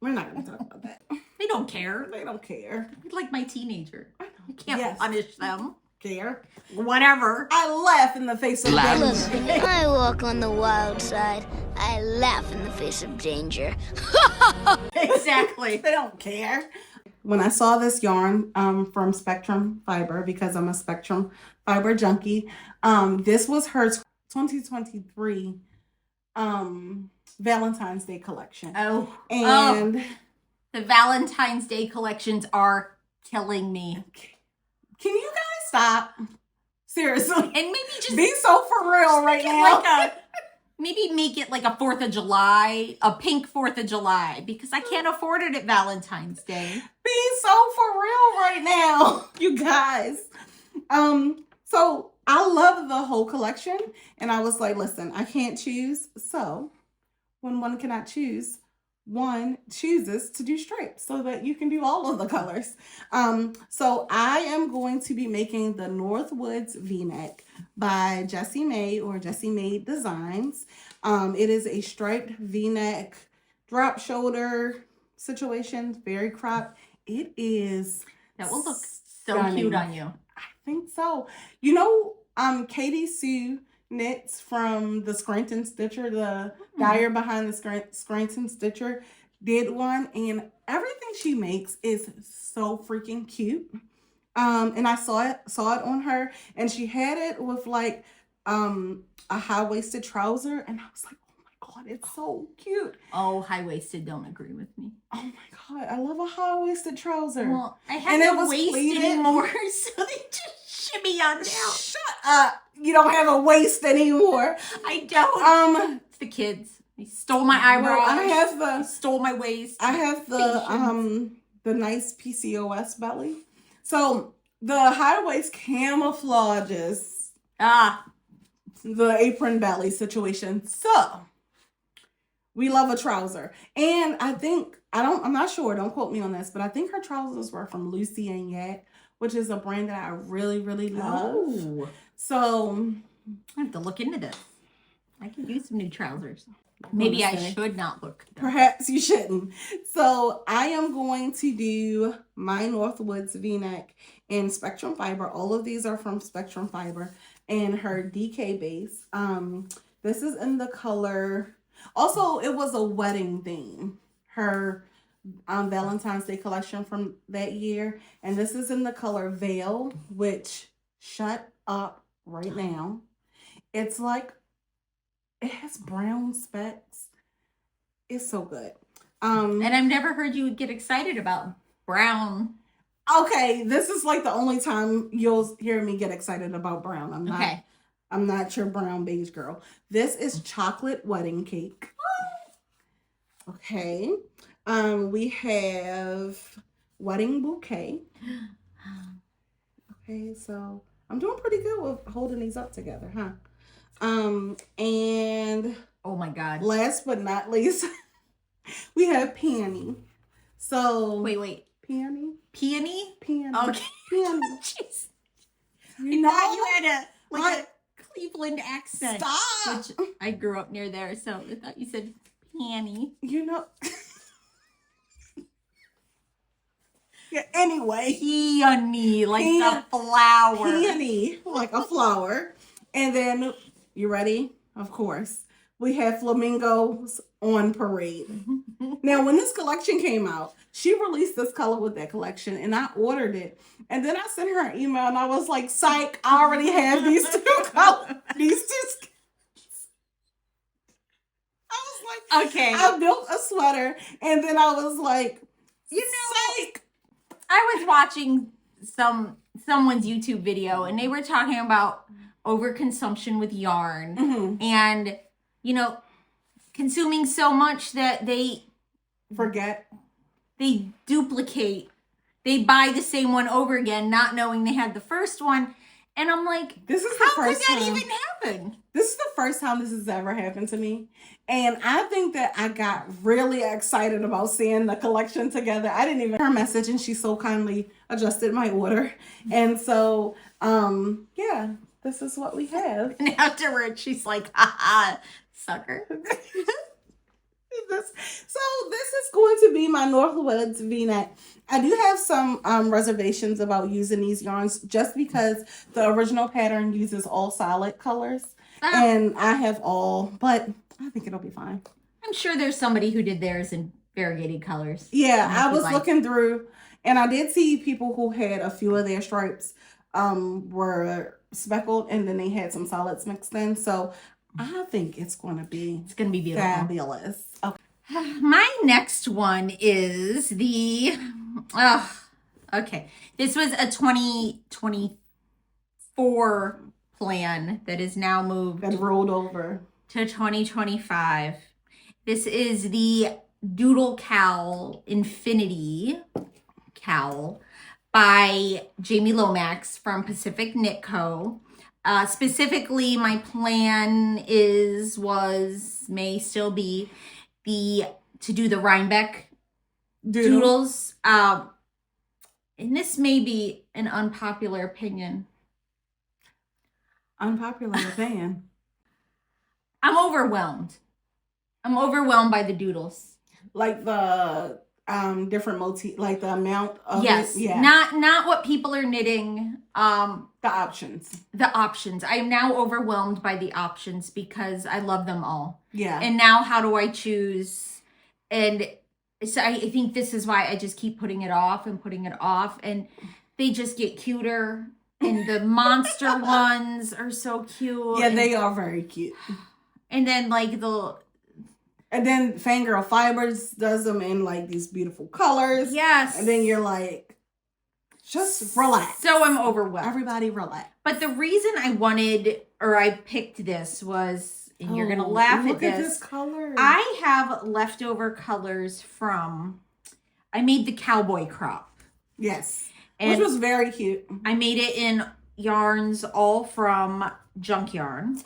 We're not going to talk about that. They don't care. They don't care. Like my teenager. I know. You can't punish them. Care. Whatever. I laugh in the face of danger. Look, I walk on the wild side. I laugh in the face of danger. Exactly. They don't care. When I saw this yarn from Spectrum Fiber, because I'm a Spectrum Fiber junkie, this was her 2023 Valentine's Day collection. And the Valentine's Day collections are killing me. Can you guys stop? Seriously. And maybe just be so for real right now. Maybe make it like a 4th of July, a pink 4th of July, because I can't afford it at Valentine's Day. Be so for real right now, you guys. So I love the whole collection, and I was like, listen, I can't choose. So when one cannot choose, one chooses to do stripes so that you can do all of the colors. So I am going to be making the Northwoods V-neck by Jessie May or Jessie Made Designs. It is a striped V-neck drop shoulder situation, very cropped, it is. That will look so cute on you. I think so. You know, Katie Sue Knits from the Scranton Stitcher, the dyer behind the Scranton Stitcher, did one, and everything she makes is so freaking cute. And I saw it on her, and she had it with like a high-waisted trouser, and I was like, oh my god, it's so cute. Oh, high-waisted don't agree with me. Oh my god, I love a high-waisted trouser. Well, I have a waist anymore, so they just shimmy on down. Shut up. You don't have a waist anymore. I don't. It's the kids. They stole my eyebrows. I have the stole my waist. I have the nice PCOS belly. So the high waist camouflages the apron belly situation. So we love a trouser. And I'm not sure, don't quote me on this, but I think her trousers were from Lucy and Yak, which is a brand that I really, really love. Oh. So I have to look into this. I can use some new trousers. Maybe I should not look. Perhaps you shouldn't. So I am going to do my Northwoods V-neck in Spectrum Fiber. All of these are from Spectrum Fiber and her DK base. This is in the color. Also, it was a wedding theme. Her Valentine's Day collection from that year. And this is in the color Veil, which shut up right now. It's like, it has brown specks. It's so good. And I've never heard you get excited about brown. Okay, this is like the only time you'll hear me get excited about brown. I'm not your brown beige girl. This is chocolate wedding cake. Okay. We have wedding bouquet. Okay, so I'm doing pretty good with holding these up together, huh? And oh my god, last but not least, we have peony. So wait, peony. Okay. Peony. Jeez. You know, you had a Cleveland accent. Stop. Which I grew up near there, so I thought you said peony. You know. Yeah, anyway. Peony, like the flower. Peony, like a flower. And then, you ready? Of course. We have flamingos on parade. Now, when this collection came out, she released this color with that collection, and I ordered it. And then I sent her an email, and I was like, psych, I already have these two colors. These two skins. I was like, okay. I built a sweater, and then I was like, you know, psych. I was watching someone's YouTube video, and they were talking about overconsumption with yarn and, you know, consuming so much that they forget, they duplicate, they buy the same one over again, not knowing they had the first one. And I'm like, this is the how first could that time. even happen? This is the first time this has ever happened to me. And I think that I got really excited about seeing the collection together. I didn't even her message, and she so kindly adjusted my order. And so, yeah, this is what we have. And afterwards, she's like, ha, sucker. So this is going to be my Northwoods V-neck. I do have some reservations about using these yarns just because the original pattern uses all solid colors. And I have all, but I think it'll be fine. I'm sure there's somebody who did theirs in variegated colors. Yeah, I was looking through, and I did see people who had a few of their stripes were speckled, and then they had some solids mixed in. So I think it's going to be beautiful. Fabulous. Okay. My next one is the, okay. This was a 2024 plan that is now moved. That rolled over. To 2025. This is the Doodle Cowl Infinity Cowl by Jamie Lomax from Pacific Knit Co. Specifically, my plan may still be to do the Rhinebeck doodles. And this may be an unpopular opinion. Unpopular opinion. I'm overwhelmed. I'm overwhelmed by the doodles. Like the different motif, like the amount of yes, it. Yeah. not what people are knitting. The options. The options. I am now overwhelmed by the options because I love them all. Yeah. And now how do I choose? And so I think this is why I just keep putting it off and putting it off, and they just get cuter. And the monster ones are so cute. Yeah, they are very cute. And then like and then Fangirl Fibers does them in like these beautiful colors. yes. And then you're like, just relax. So I'm overwhelmed. Everybody relax. But the reason I picked this was, and you're gonna laugh Look at at this. this color. I have leftover colors from. I made the cowboy crop. Yes. And which was very cute. I made it in yarns all from Junk Yarn.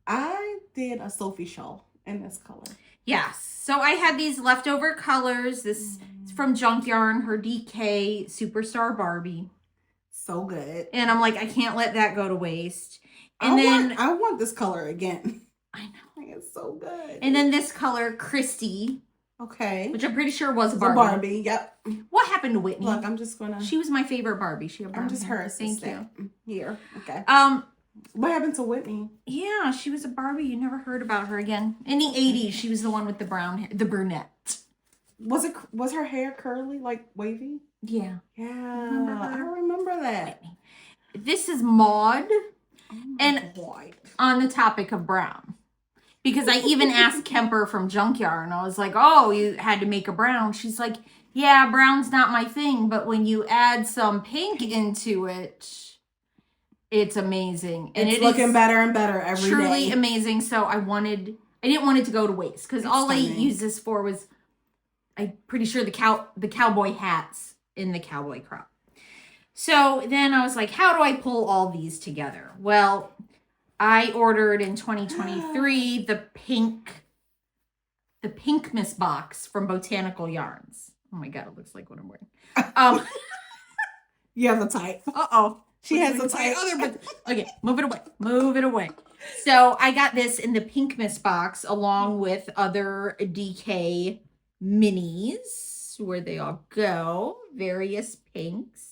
I did a Sophie shawl in this color. Yes. So I had these leftover colors. This is from Junk Yarn, her DK Superstar Barbie. So good. And I'm like, I can't let that go to waste. And I want this color again. I know. It's so good. And then this color, Christy. Okay. Which I'm pretty sure was a It's Barbie. a Barbie, yep. What happened to Whitney? Look, I'm just gonna. She was my favorite Barbie. She had brown I'm just hair. her Thank assistant. you. Here. Okay. What happened to Whitney? Yeah, she was a Barbie. You never heard about her again. In the 80s, she was the one with the brown hair, the brunette. Was her hair curly, like wavy? Yeah. Yeah. Remember her? I remember that. This is Maud. And God. on the topic of brown. Because I even asked Kemper from Junk Yarn. I was like, oh, you had to make a brown. She's like, yeah, brown's not my thing. But when you add some pink into it, it's amazing. And it's looking better and better every day. Truly amazing. So I didn't want it to go to waste. Because all I stunning. used this for was, I'm pretty sure the cowboy hats in the cowboy crop. So then I was like, how do I pull all these together? Well, I ordered in 2023 the Pinkmas box from Botanical Yarns. Oh my God, it looks like what I'm wearing. You have the type. Uh-oh. She has the type. Okay, move it away. Move it away. So I got this in the Pinkmas box along with other DK minis where they all go. Various pinks.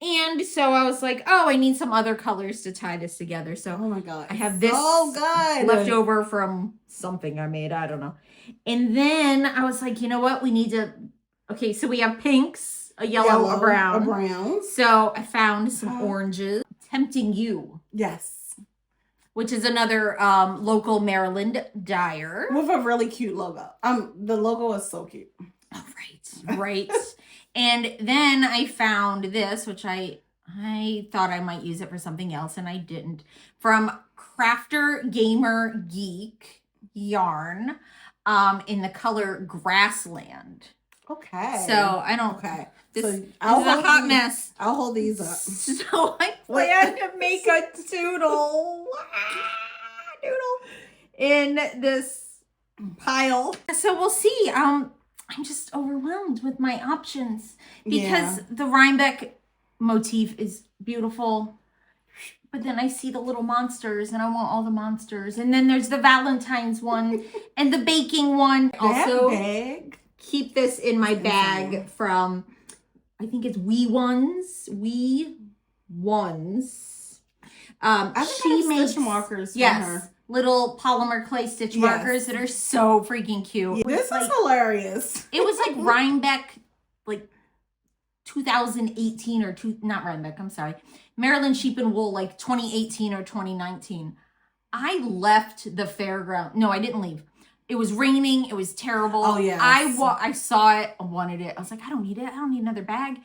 And so I was like, oh, I need some other colors to tie this together. So Oh my God. I have this good. left over from something I made. I don't know. And then I was like, you know what? We need to... Okay, so we have pinks, a yellow, a brown. A brown. So I found some oranges. Tempting You. Yes. Which is another local Maryland dyer. With a really cute logo. The logo is so cute. Oh, right. And then I found this, which I thought I might use it for something else, and I didn't. From Crafter Gamer Geek Yarn, in the color Grassland. Okay. So I don't. Okay. This, So this is a hot mess. I'll hold these up. So I plan to make a doodle in this pile. So we'll see. I'm just overwhelmed with my options because the Rhinebeck motif is beautiful. But then I see the little monsters and I want all the monsters. And then there's the Valentine's one and the baking one. Also, bag. Keep this in my bag from, I think it's Wee Ones. I think She makes stitch markers from her. Little polymer clay stitch markers that are so freaking cute. Yeah, this is hilarious. It was like Rhinebeck, like 2018 or not Rhinebeck, I'm sorry. Maryland Sheep and Wool, like 2018 or 2019. I left the fairground. No, I didn't leave. It was raining. It was terrible. Oh, yeah. I saw it. I wanted it. I was like, I don't need it. I don't need another bag.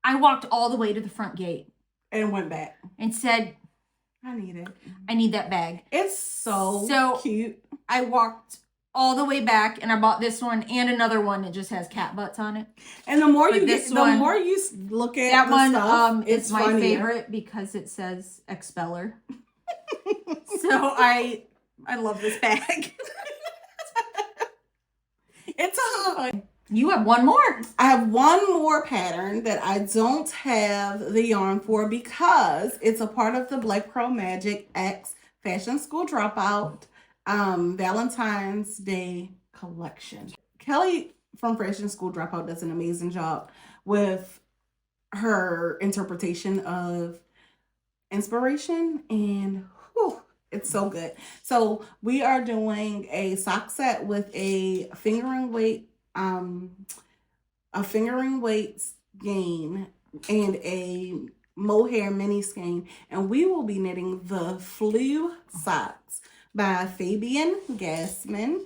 I walked all the way to the front gate. And went back. And said, I need it. I need that bag. It's so cute. I walked all the way back and I bought this one and another one that just has cat butts on it. And the more you this get, the one- more you look at That the one stuff, it's my funnier. favorite because it says Expeller. So I love this bag. It's a hug. You have one more. I have one more pattern that I don't have the yarn for because it's a part of the Black Pearl Magic X Fashion School Dropout Valentine's Day collection. Kelly from Fashion School Dropout does an amazing job with her interpretation of inspiration, and whew, it's so good. So we are doing a sock set with a fingering weight skein and a mohair mini skein, and we will be knitting the Flou socks by Fabian Gassman.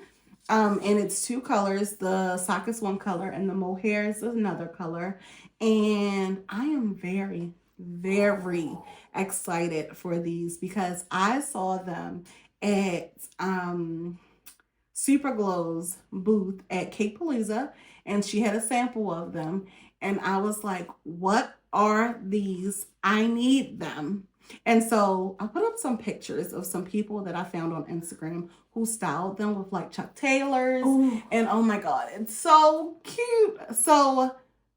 And it's 2 colors. The sock is 1 color and the mohair is another color. And I am very, very excited for these because I saw them at Superglow's booth at Cake Palooza, and she had a sample of them. And I was like, what are these? I need them. And so I put up some pictures of some people that I found on Instagram who styled them with like Chuck Taylors. Ooh. And oh my God, it's so cute. So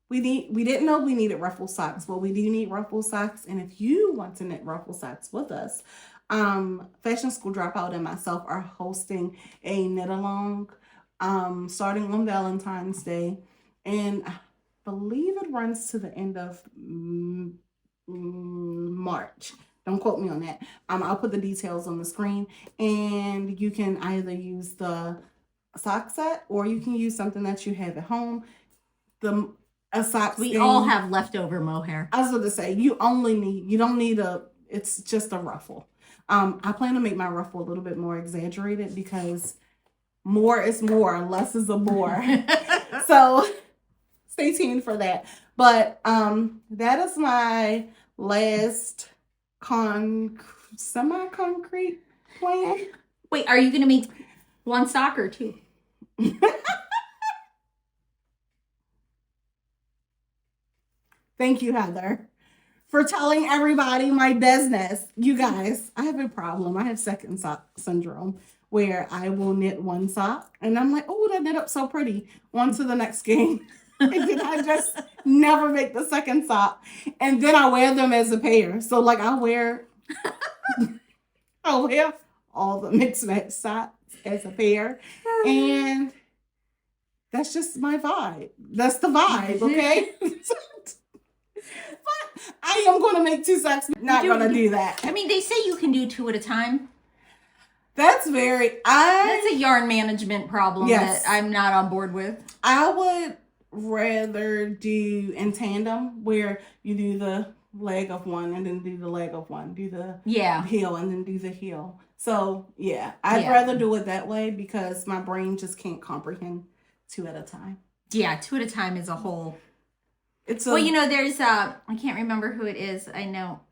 we didn't know we needed ruffle socks, but we do need ruffle socks. And if you want to knit ruffle socks with us, Fashion School Dropout and myself are hosting a knit along starting on Valentine's Day. And I believe it runs to the end of March. Don't quote me on that. I'll put the details on the screen, and you can either use the sock set or you can use something that you have at home. A sock. We all have leftover mohair. I was going to say you don't need it's just a ruffle. I plan to make my ruffle a little bit more exaggerated because more is more, less is a bore. So stay tuned for that. But that is my last semi-concrete plan. Wait, are you going to make 1 sock or 2? Thank you, Heather, for telling everybody my business. You guys, I have a problem. I have second sock syndrome where I will knit 1 sock and I'm like, oh, that knit up so pretty. On to the next game. And then I just never make the second sock. And then I wear them as a pair. So like I'll wear all the mixed match socks as a pair. And that's just my vibe. That's the vibe, okay? But I am going to make 2 socks. Not going to do that. I mean, they say you can do 2 at a time. That's a yarn management problem that I'm not on board with. I would rather do in tandem where you do the leg of one and then do the leg of one, do the heel and then do the heel. So I'd rather do it that way because my brain just can't comprehend 2 at a time. Yeah, 2 at a time is a whole. There's I can't remember who it is. I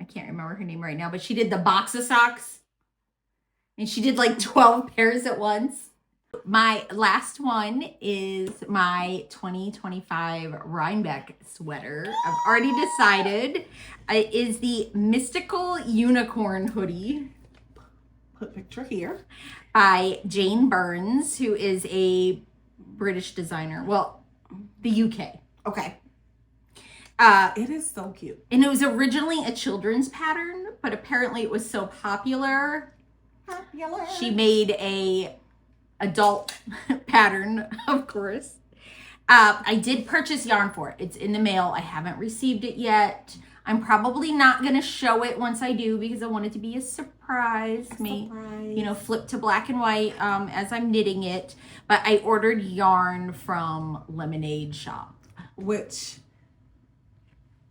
can't remember her name right now, but she did the box of socks and she did like 12 pairs at once. My last one is my 2025 Rhinebeck sweater. I've already decided. It is the Mystical Unicorn hoodie. Put picture here. By Jane Burns, who is a British designer. Well, the UK. Okay. It is so cute. And it was originally a children's pattern, but apparently it was so popular. She made a adult pattern, of course. I did purchase yarn for it. It's in the mail. I haven't received it yet. I'm probably not going to show it once I do because I want it to be a surprise. Flip to black and white as I'm knitting it. But I ordered yarn from Lemonade Shop. Which,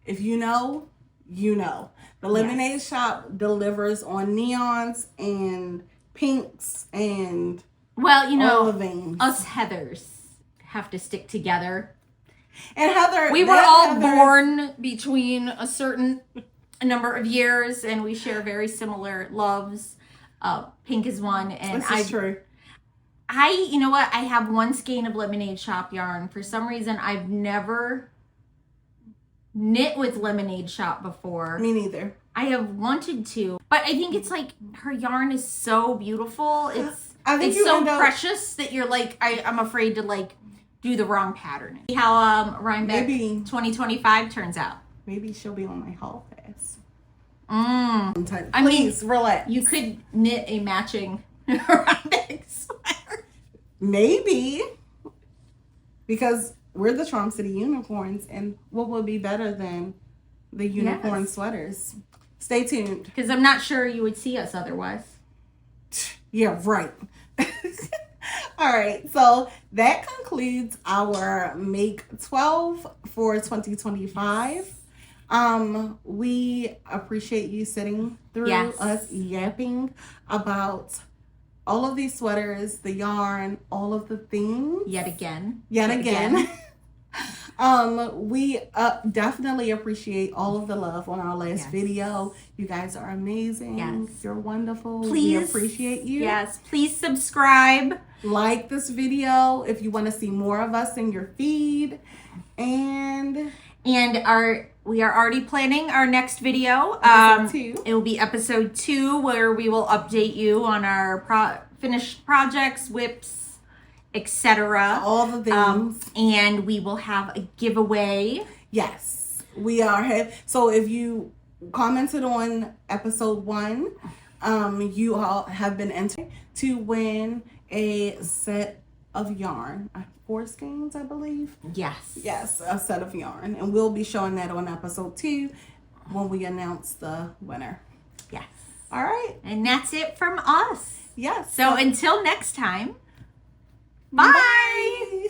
if you know, you know. The Lemonade Shop delivers on neons and pinks and all the things. Us Heathers have to stick together. And Heather, we were all born between a certain number of years, and we share very similar loves. Pink is one, and this is true. You know what? I have 1 skein of Lemonade Shop yarn. For some reason, I've never knit with Lemonade Shop before. Me neither. I have wanted to, but I think it's like her yarn is so beautiful. It's so precious that you're like, I'm afraid to like do the wrong pattern. See how Rhinebeck 2025 turns out. Maybe she'll be on my hall pass. Please relax. You could knit a matching Rhinebeck sweater. Maybe. because we're the Charm City Unicorns, and what would be better than the unicorn sweaters? Stay tuned. Because I'm not sure you would see us otherwise. Yeah, right. All right, so that concludes our Make 12 for 2025. We appreciate you sitting through us yapping about all of these sweaters, the yarn, all of the things. Yet again. We definitely appreciate all of the love on our last video. You guys are amazing. Yes. You're wonderful. Please. We appreciate you. Yes. Please subscribe. Like this video if you want to see more of us in your feed. And we are already planning our next video. Episode 2. It will be episode 2, where we will update you on our finished projects, whips, etc. all the things. And we will have a giveaway. Yes, we are. So if you commented on episode 1, you all have been entered to win a set of yarn. 4 skeins, I believe. Yes, a set of yarn. And we'll be showing that on episode 2 when we announce the winner. Yes. All right. And that's it from us. Yes. So until next time, bye.